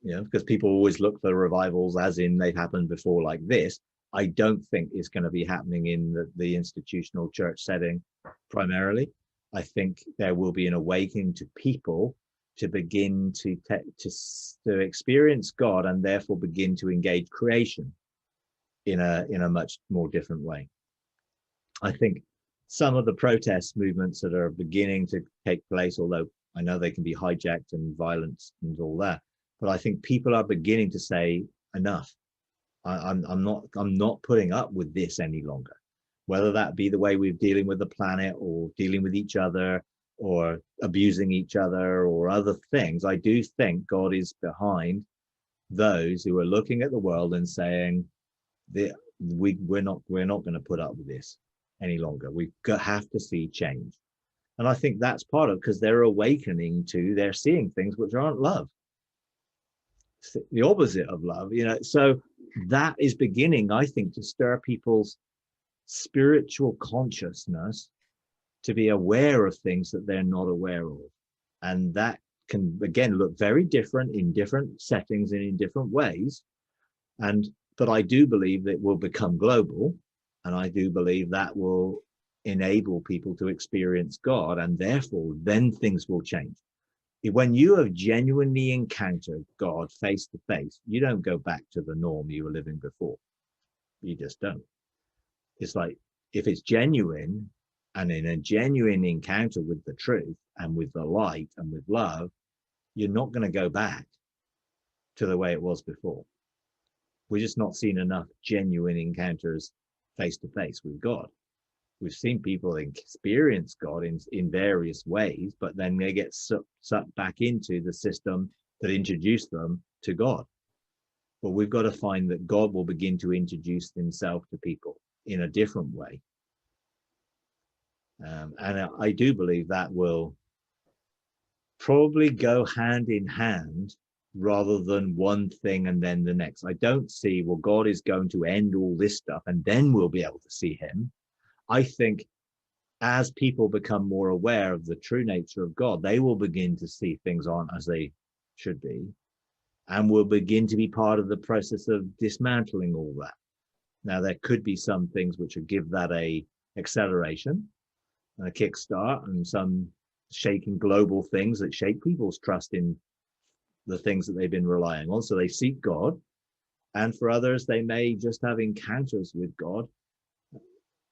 you know, because people always look for revivals as in they've happened before like this. I don't think it's going to be happening in the institutional church setting primarily. I think there will be an awakening to people to begin to experience God, and therefore begin to engage creation in a much more different way. I think some of the protest movements that are beginning to take place, although I know they can be hijacked and violence and all that, but I think people are beginning to say enough. I'm not putting up with this any longer, whether that be the way we're dealing with the planet or dealing with each other or abusing each other or other things. I do think God is behind those who are looking at the world and saying that we're not going to put up with this any longer. We have to see change. And I think that's part of, because they're awakening to, they're seeing things which aren't love. It's the opposite of love, you know. So that is beginning, I think, to stir people's spiritual consciousness to be aware of things that they're not aware of. And that can again look very different in different settings and in different ways. But I do believe that it will become global, and I do believe that will enable people to experience God, and therefore then things will change. When you have genuinely encountered God face to face, you don't go back to the norm you were living before. You just don't. It's like, if it's genuine, and in a genuine encounter with the truth and with the light and with love, you're not going to go back to the way it was before. We're just not seeing enough genuine encounters face to face with God. We've seen people experience God in various ways, but then they get sucked back into the system that introduced them to God. But we've got to find that God will begin to introduce himself to people in a different way. And I do believe that will probably go hand in hand rather than one thing and then the next. I don't see, well, God is going to end all this stuff and then we'll be able to see him. I think as people become more aware of the true nature of God, they will begin to see things aren't as they should be, and will begin to be part of the process of dismantling all that. Now, there could be some things which would give that a acceleration, a kickstart, and some shaking global things that shake people's trust in the things that they've been relying on. So they seek God. And for others, they may just have encounters with God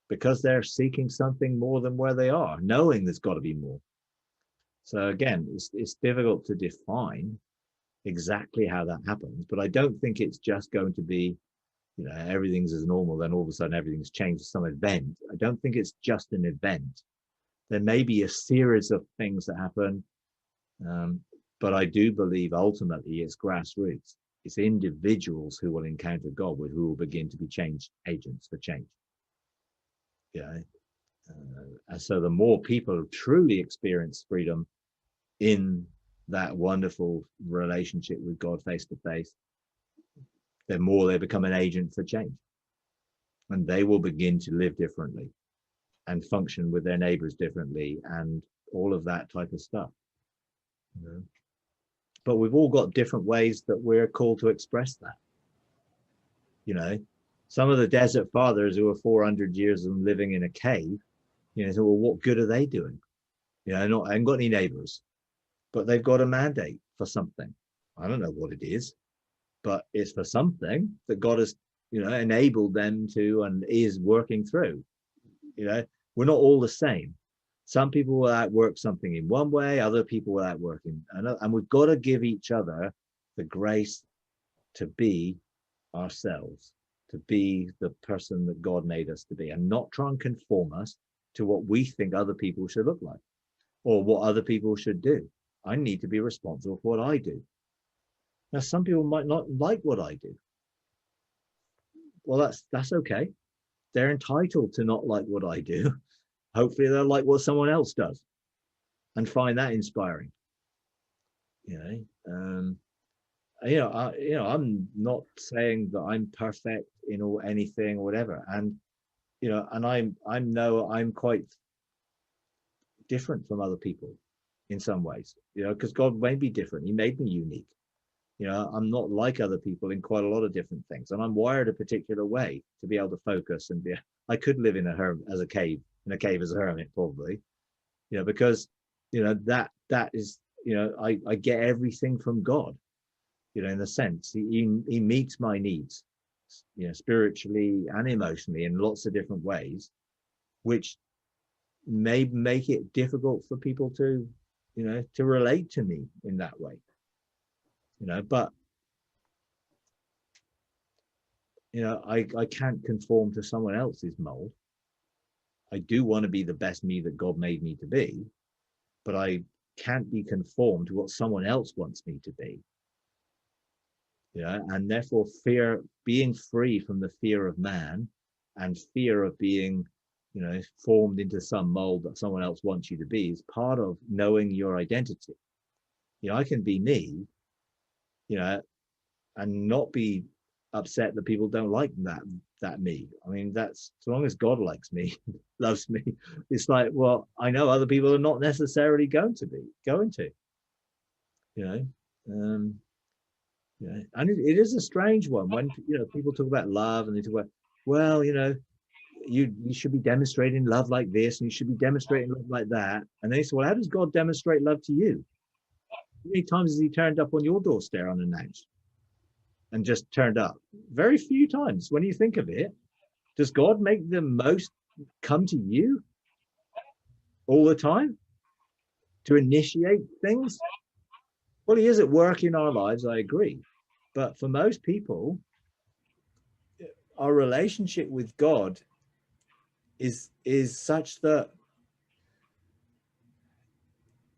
because they're seeking something more than where they are, knowing there's got to be more. So again, it's difficult to define exactly how that happens, but I don't think it's just going to be, everything's as normal, then all of a sudden everything's changed to some event. I don't think it's just an event. There may be a series of things that happen, but I do believe ultimately it's grassroots. It's individuals who will encounter God, who will begin to be change agents for change. And so the more people truly experience freedom in that wonderful relationship with God face to face, the more they become an agent for change, and they will begin to live differently and function with their neighbors differently and all of that type of stuff. But we've all got different ways that we're called to express that. Some of the desert fathers who are 400 years and living in a cave, so, well, what good are they doing? I haven't got any neighbors, but they've got a mandate for something. I don't know what it is, but it's for something that God has, enabled them to and is working through. We're not all the same. Some people will outwork something in one way, other people will outwork in another, and we've got to give each other the grace to be ourselves, to be the person that God made us to be, and not try and conform us to what we think other people should look like or what other people should do. I need to be responsible for what I do. Now, some people might not like what I do. Well, that's okay. They're entitled to not like what I do. Hopefully they'll like what someone else does and find that inspiring. I'm not saying that I'm perfect in anything or whatever. And, and I'm quite different from other people in some ways, because God made me different. He made me unique. I'm not like other people in quite a lot of different things, and I'm wired a particular way to be able to focus and I could live in a cave as a hermit probably, because that is, I get everything from God, in the sense he meets my needs, spiritually and emotionally in lots of different ways, which may make it difficult for people to relate to me in that way. But I can't conform to someone else's mold. I do want to be the best me that God made me to be, but I can't be conformed to what someone else wants me to be. And therefore being free from the fear of man and fear of being formed into some mold that someone else wants you to be is part of knowing your identity. I can be me, and not be upset that people don't like that me. I mean, that's as long as God likes me, loves me. It's like, well, I know other people are not necessarily going to. you know. And it is a strange one when, people talk about love and they talk about, well, you should be demonstrating love like this and you should be demonstrating love like that. And they say, well, how does God demonstrate love to you? How many times has he turned up on your doorstep unannounced and just turned up? Very few times. When you think of it, does God make the most come to you all the time to initiate things? Well, he is at work in our lives, I agree. But for most people, our relationship with God is such that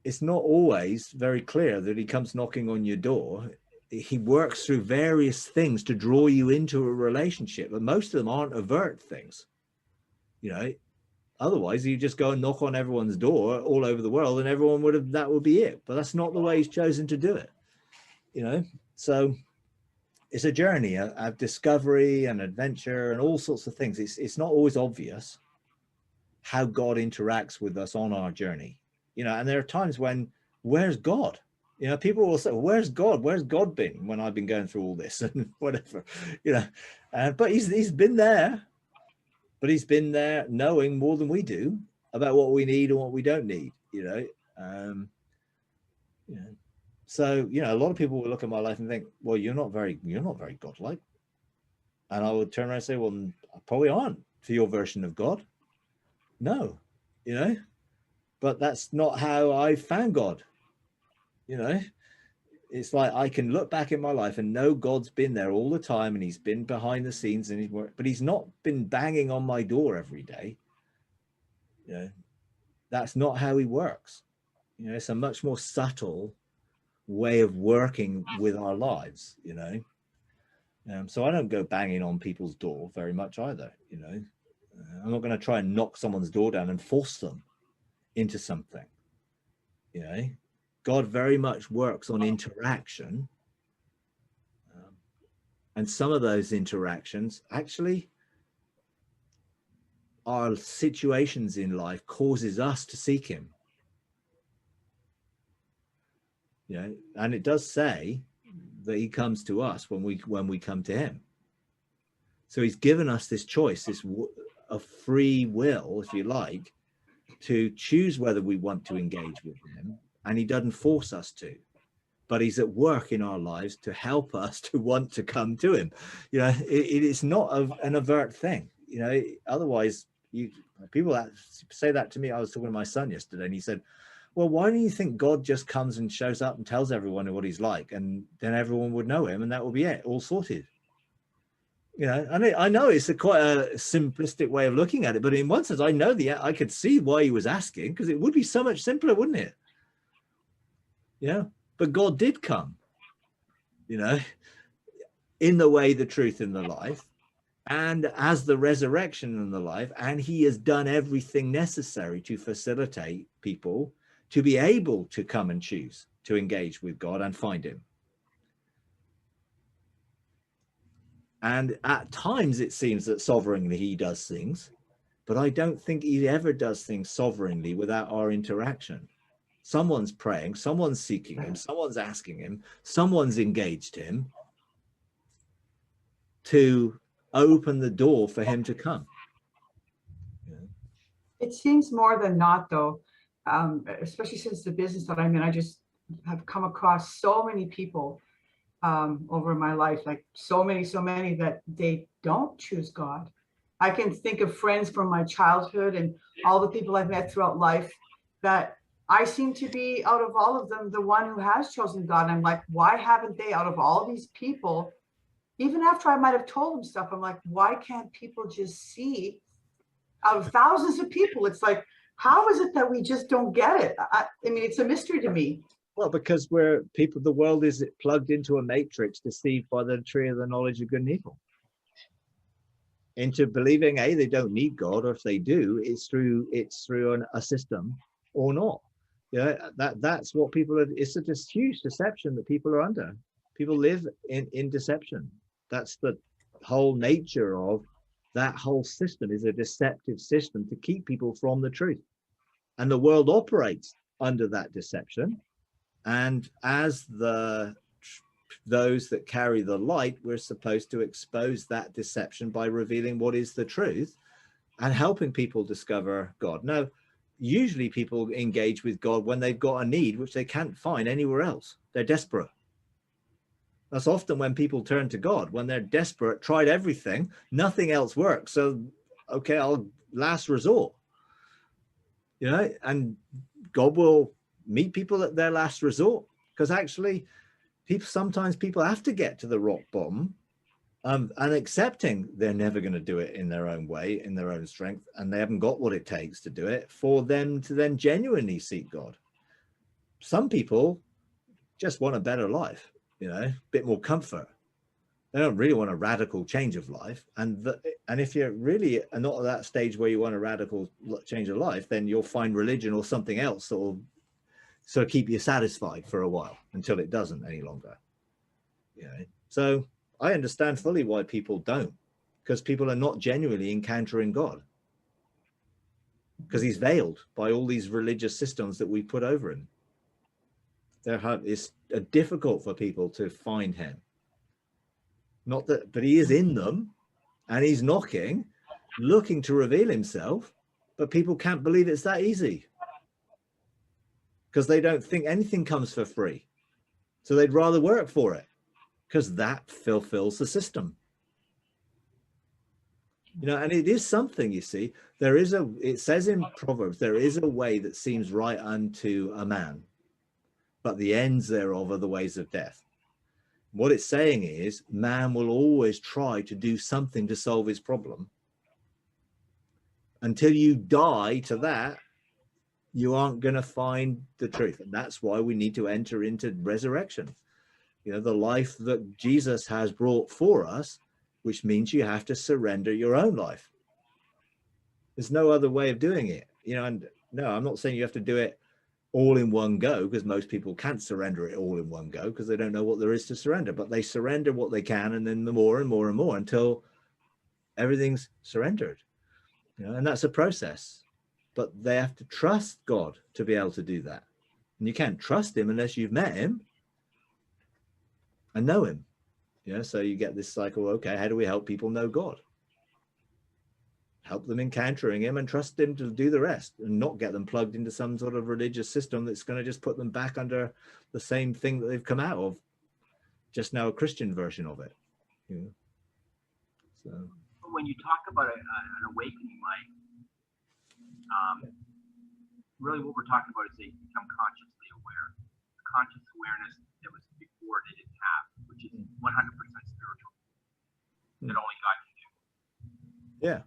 it's not always very clear that he comes knocking on your door. He works through various things to draw you into a relationship, but most of them aren't overt things. Otherwise you just go and knock on everyone's door all over the world and everyone that would be it. But that's not the way he's chosen to do it. So it's a journey of discovery and adventure and all sorts of things. It's not always obvious how God interacts with us on our journey, and there are times when, where's God? People will say, well, where's God? Where's God been when I've been going through all this and whatever, but he's been there, but he's been there knowing more than we do about what we need and what we don't need, So, a lot of people will look at my life and think, well, you're not very godlike. And I would turn around and say, well, I probably aren't for your version of God. No, but that's not how I found God. It's like I can look back in my life and know God's been there all the time and he's been behind the scenes and but he's not been banging on my door every day. That's not how he works. It's a much more subtle way of working with our lives, so I don't go banging on people's door very much either. I'm not going to try and knock someone's door down and force them into something. God very much works on interaction, and some of those interactions actually are situations in life causes us to seek him. And it does say that he comes to us when we come to him. So he's given us this choice, a free will, if you like, to choose whether we want to engage with him, and he doesn't force us to, but he's at work in our lives to help us to want to come to him. It is not an overt thing. Otherwise people say that to me. I was talking to my son yesterday and he said, well, why don't you think God just comes and shows up and tells everyone what he's like, and then everyone would know him and that will be it, all sorted? I know it's quite a simplistic way of looking at it, but in one sense, I could see why he was asking, because it would be so much simpler, wouldn't it? But God did come, in the way, the truth, and the life, and as the resurrection and the life, and he has done everything necessary to facilitate people to be able to come and choose to engage with God and find him. And at times it seems that sovereignly he does things, but I don't think he ever does things sovereignly without our interaction. Someone's praying, someone's seeking him, someone's asking him, someone's engaged him to open the door for him to come. It seems more than not, though, especially since the business that I'm in, I just have come across so many people over my life, like so many that they don't choose God. I can think of friends from my childhood and all the people I've met throughout life that I seem to be, out of all of them, the one who has chosen God. And I'm like, why haven't they, out of all these people, even after I might have told them stuff, I'm like, why can't people just see, out of thousands of people? It's like, how is it that we just don't get it? I mean, it's a mystery to me. Well, because the world is plugged into a matrix, deceived by the tree of the knowledge of good and evil, into believing they don't need God, or if they do, it's through a system or not. That's what people are. It's this huge deception that people are under. People live in deception. That's the whole nature of that whole system, is a deceptive system to keep people from the truth. And the world operates under that deception. And as those that carry the light, we're supposed to expose that deception by revealing what is the truth and helping people discover God. Now, usually people engage with God when they've got a need which they can't find anywhere else. They're desperate. That's often when people turn to God, when they're desperate, tried everything, nothing else works. So, okay, I'll last resort, you know, and God will meet people at their last resort, because actually sometimes people have to get to the rock bottom, and accepting they're never going to do it in their own way, in their own strength, and they haven't got what it takes to do it, for them to then genuinely seek God. Some people just want a better life, you know, a bit more comfort. They don't really want a radical change of life. And if you're really not at that stage where you want a radical change of life, then you'll find religion or something else that will sort of keep you satisfied for a while until it doesn't any longer. You know, so I understand fully why people don't, because people are not genuinely encountering God, because he's veiled by all these religious systems that we put over him. It's difficult for people to find him. Not that, but he is in them, and he's knocking, looking to reveal himself, but people can't believe it's that easy, because they don't think anything comes for free. So they'd rather work for it, because that fulfills the system. You know, and it is something, you see, it says in Proverbs, there is a way that seems right unto a man, but the ends thereof are the ways of death. What it's saying is, man will always try to do something to solve his problem. Until you die to that, you aren't going to find the truth. And that's why we need to enter into resurrection. You know, the life that Jesus has brought for us, which means you have to surrender your own life. There's no other way of doing it. You know, and no, I'm not saying you have to do it all in one go, because most people can't surrender it all in one go because they don't know what there is to surrender, but they surrender what they can, and then the more and more and more until everything's surrendered. You know, and that's a process, but they have to trust God to be able to do that. And you can't trust him unless you've met him and know him. You know, so you get this cycle. Okay, how do we help people know God? Help them encountering him and trust him to do the rest, and not get them plugged into some sort of religious system that's going to just put them back under the same thing that they've come out of, just now a Christian version of it. You know? So when you talk about an awakening, Mike, really what we're talking about is they become consciously aware. The conscious awareness that was before they didn't have, which is 100% spiritual, that only God can do. Yeah.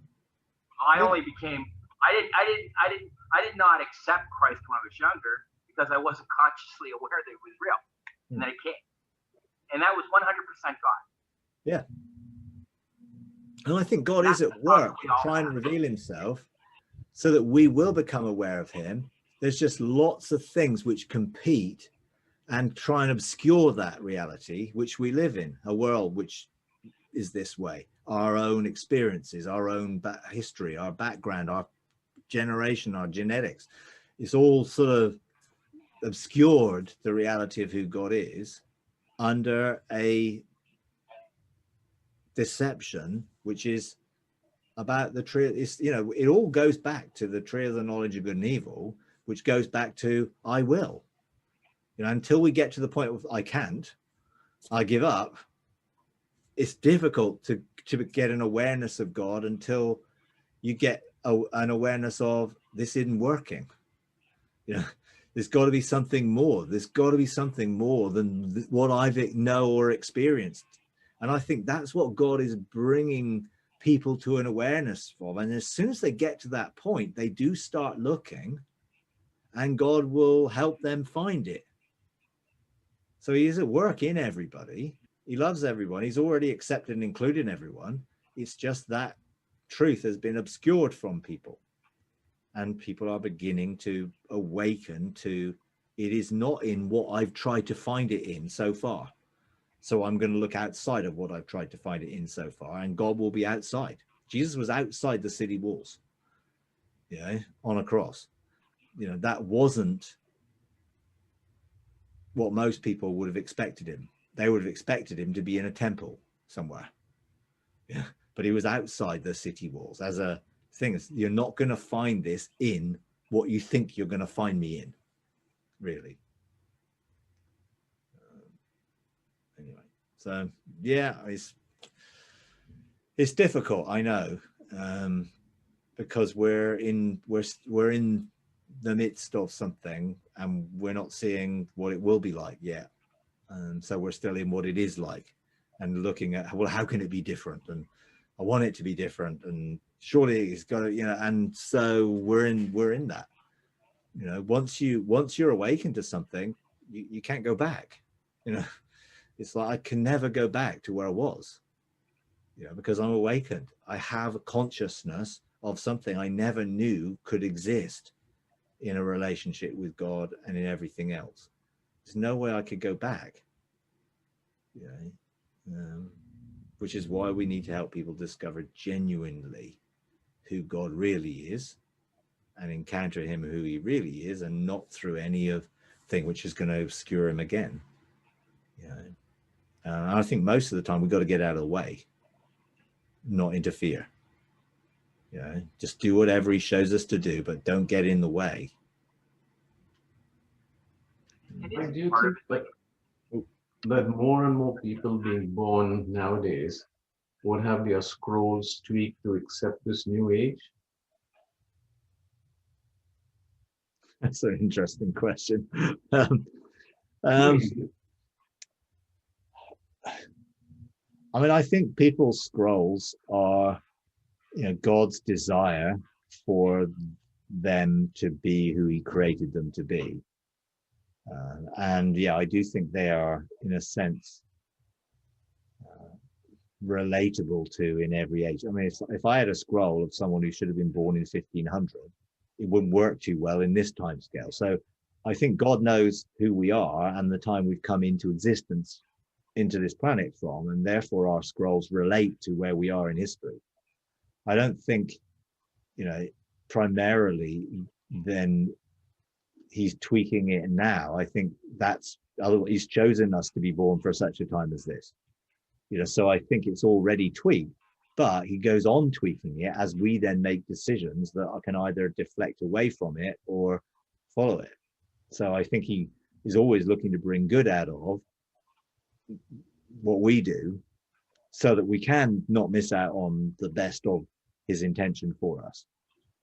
I only became, I did not accept Christ when I was younger because I wasn't consciously aware that it was real and that it came. And that was 100% God. Yeah. And I think God is at work trying to reveal himself so that we will become aware of him. There's just lots of things which compete and try and obscure that reality which we live in, a world which is this way. Our own experiences, our own history, our background, our generation, our genetics. It's all sort of obscured the reality of who God is under a deception, which is about the tree. It's, you know, it all goes back to the tree of the knowledge of good and evil, which goes back to I will. You know, until we get to the point of I can't, I give up. It's difficult to get an awareness of God until you get an awareness of this isn't working. You know, there's got to be something more. There's got to be something more than what I've know or experienced. And I think that's what God is bringing people to an awareness of. And as soon as they get to that point, they do start looking, and God will help them find it. So he is at work in everybody. He loves everyone. He's already accepted and included everyone. It's just that truth has been obscured from people. And people are beginning to awaken to it is not in what I've tried to find it in so far. So I'm going to look outside of what I've tried to find it in so far. And God will be outside. Jesus was outside the city walls, you know, on a cross. You know, that wasn't what most people would have expected him. They would have expected him to be in a temple somewhere. Yeah. But he was outside the city walls. As a thing, you're not going to find this in what you think you're going to find me in, really. Anyway, so yeah, it's difficult, I know, because we're in the midst of something and we're not seeing what it will be like yet. So we're still in what it is like and looking at, well, how can it be different? And I want it to be different, and surely it's got to, you know, and so we're in that, you know, once you're awakened to something, you can't go back, you know. It's like I can never go back to where I was, you know, because I'm awakened. I have a consciousness of something I never knew could exist in a relationship with God and in everything else. There's no way I could go back, you know, which is why we need to help people discover genuinely who God really is and encounter him who he really is, and not through any of thing which is going to obscure him again, you know. I think most of the time we've got to get out of the way, not interfere. You know, just do whatever he shows us to do, but don't get in the way. Do you think that more and more people being born nowadays would have their scrolls tweaked to accept this new age? That's an interesting question. I mean, I think people's scrolls are, you know, God's desire for them to be who he created them to be. And yeah, I do think they are, in a sense, relatable to in every age. I mean, if I had a scroll of someone who should have been born in 1500, it wouldn't work too well in this time scale. So I think God knows who we are and the time we've come into existence into this planet from, and therefore our scrolls relate to where we are in history. I don't think, you know, primarily then he's tweaking it now. I think that's otherwise he's chosen us to be born for such a time as this, you know. So I think it's already tweaked, but he goes on tweaking it as we then make decisions that can either deflect away from it or follow it. So I think he is always looking to bring good out of what we do, so that we can not miss out on the best of his intention for us,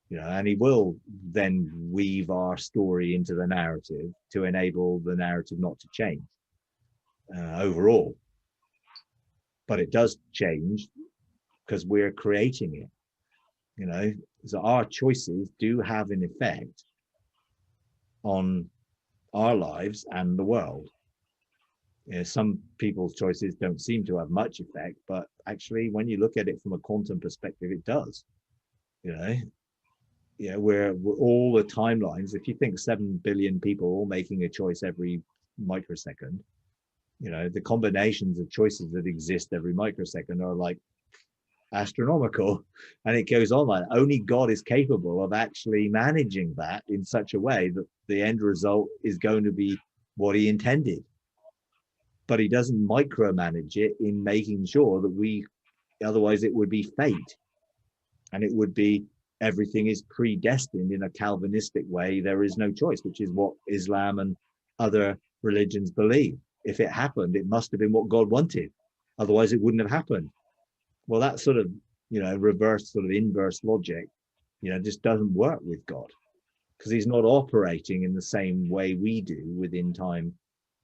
you know. And he will then weave our story into the narrative to enable the narrative not to change overall, but it does change because we're creating it, you know. So our choices do have an effect on our lives and the world. You know, some people's choices don't seem to have much effect, but actually when you look at it from a quantum perspective, it does, you know. Yeah, we're all the timelines, if you think 7 billion people all making a choice every microsecond, you know, the combinations of choices that exist every microsecond are like astronomical, and it goes on like that. Only God is capable of actually managing that in such a way that the end result is going to be what he intended. But he doesn't micromanage it in making sure that otherwise it would be fate, and it would be everything is predestined in a Calvinistic way. There is no choice, which is what Islam and other religions believe. If it happened, it must have been what God wanted, otherwise it wouldn't have happened. Well, that sort of, you know, reverse sort of inverse logic, you know, just doesn't work with God, because he's not operating in the same way we do within time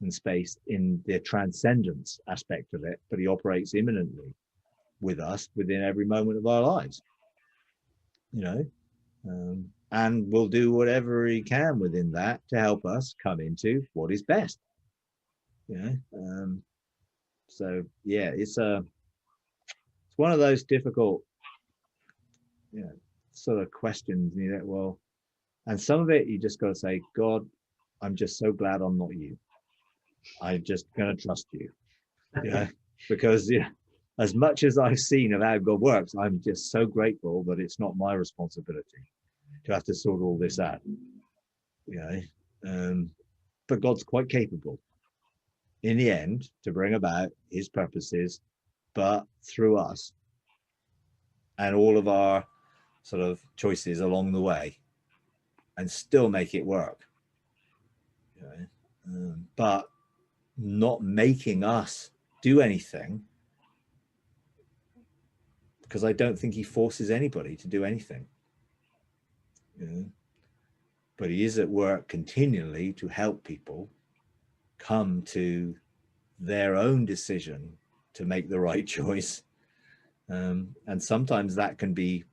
and space in the transcendence aspect of it, but he operates immanently with us within every moment of our lives, you know, and will do whatever he can within that to help us come into what is best, you know. So yeah, it's one of those difficult, you know, sort of questions, you know. Well, and some of it you just got to say, God, I'm just so glad I'm not you. I'm just going to trust you, you know, because, you know, as much as I've seen of how God works, I'm just so grateful that it's not my responsibility to have to sort all this out, you know. But God's quite capable, in the end to bring about his purposes, but through us and all of our sort of choices along the way, and still make it work. You know? But not making us do anything, because I don't think he forces anybody to do anything. You know? But he is at work continually to help people come to their own decision to make the right choice. And sometimes that can be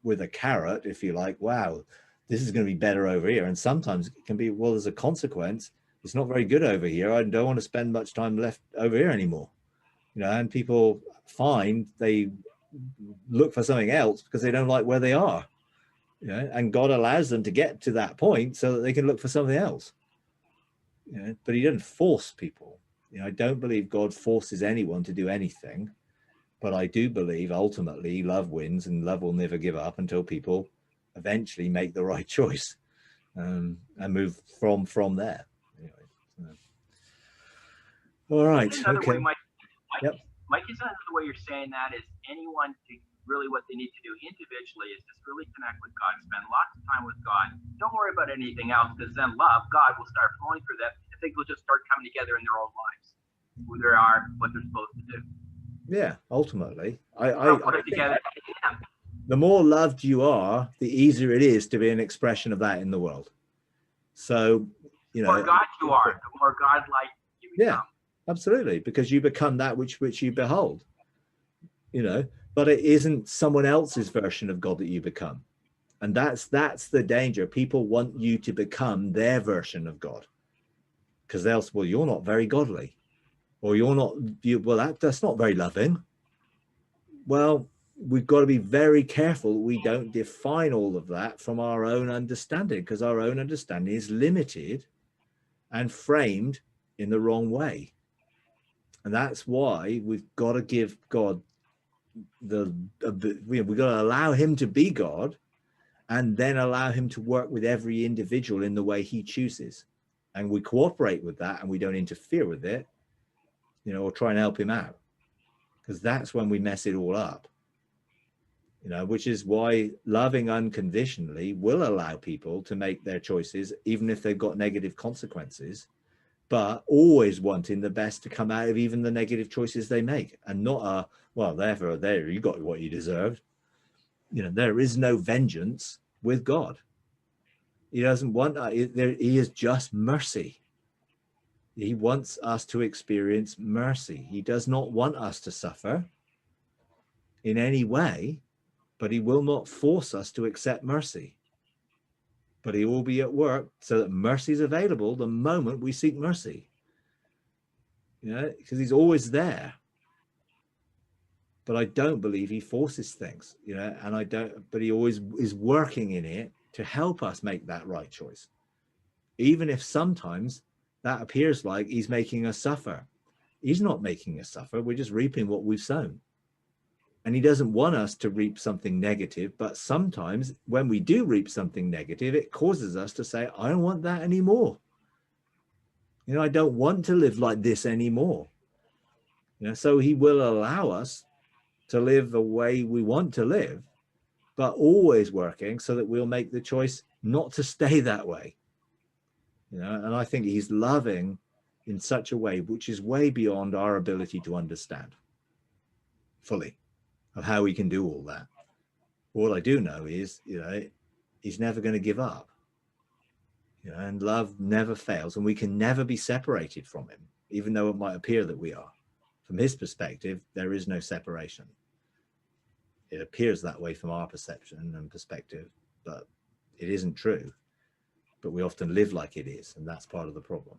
with a carrot, if you like. Wow, this is going to be better over here. And sometimes it can be, well, as a consequence, it's not very good over here. I don't want to spend much time left over here anymore. You know, and people find they look for something else because they don't like where they are. You know, and God allows them to get to that point so that they can look for something else. You know, but he doesn't force people. You know, I don't believe God forces anyone to do anything, but I do believe ultimately love wins, and love will never give up until people eventually make the right choice, and move from there. Anyway, so. All right. Another Okay. way, Mike, Yep. Mike, is another way you're saying that is anyone really what they need to do individually is just really connect with God, spend lots of time with God. Don't worry about anything else, because then love, God will start flowing through them, and things will just start coming together in their own lives, who they are, what they're supposed to do. Yeah, ultimately, I put it together. Yeah. The more loved you are, the easier it is to be an expression of that in the world. So, you know, The more God you are, the more God-like you become. Yeah, absolutely, because you become that which you behold. You know, but it isn't someone else's version of God that you become. And that's the danger. People want you to become their version of God, because they'll say, well, you're not very godly, or you're not, that's not very loving. Well, we've got to be very careful we don't define all of that from our own understanding, because our own understanding is limited and framed in the wrong way. And that's why we've got to give God we've got to allow him to be God, and then allow him to work with every individual in the way he chooses. And we cooperate with that, and we don't interfere with it, you know, or try and help him out, because that's when we mess it all up. You know, which is why loving unconditionally will allow people to make their choices, even if they've got negative consequences, but always wanting the best to come out of even the negative choices they make, and not well, therefore there you got what you deserved. You know, there is no vengeance with God. He doesn't want he is just mercy. He wants us to experience mercy. He does not want us to suffer in any way, but he will not force us to accept mercy. But he will be at work so that mercy is available the moment we seek mercy. You know, because he's always there. But I don't believe he forces things, you know, but he always is working in it to help us make that right choice. Even if sometimes that appears like he's making us suffer. He's not making us suffer. We're just reaping what we've sown. And he doesn't want us to reap something negative. But sometimes when we do reap something negative, it causes us to say, I don't want that anymore. You know, I don't want to live like this anymore. You know, so he will allow us to live the way we want to live, but always working so that we'll make the choice not to stay that way. You know, and I think he's loving in such a way which is way beyond our ability to understand fully of how we can do all that. All I do know is, you know, he's never going to give up. You know, and love never fails, and we can never be separated from him, even though it might appear that we are. From his perspective, there is no separation. It appears that way from our perception and perspective, but it isn't true. But we often live like it is, and that's part of the problem.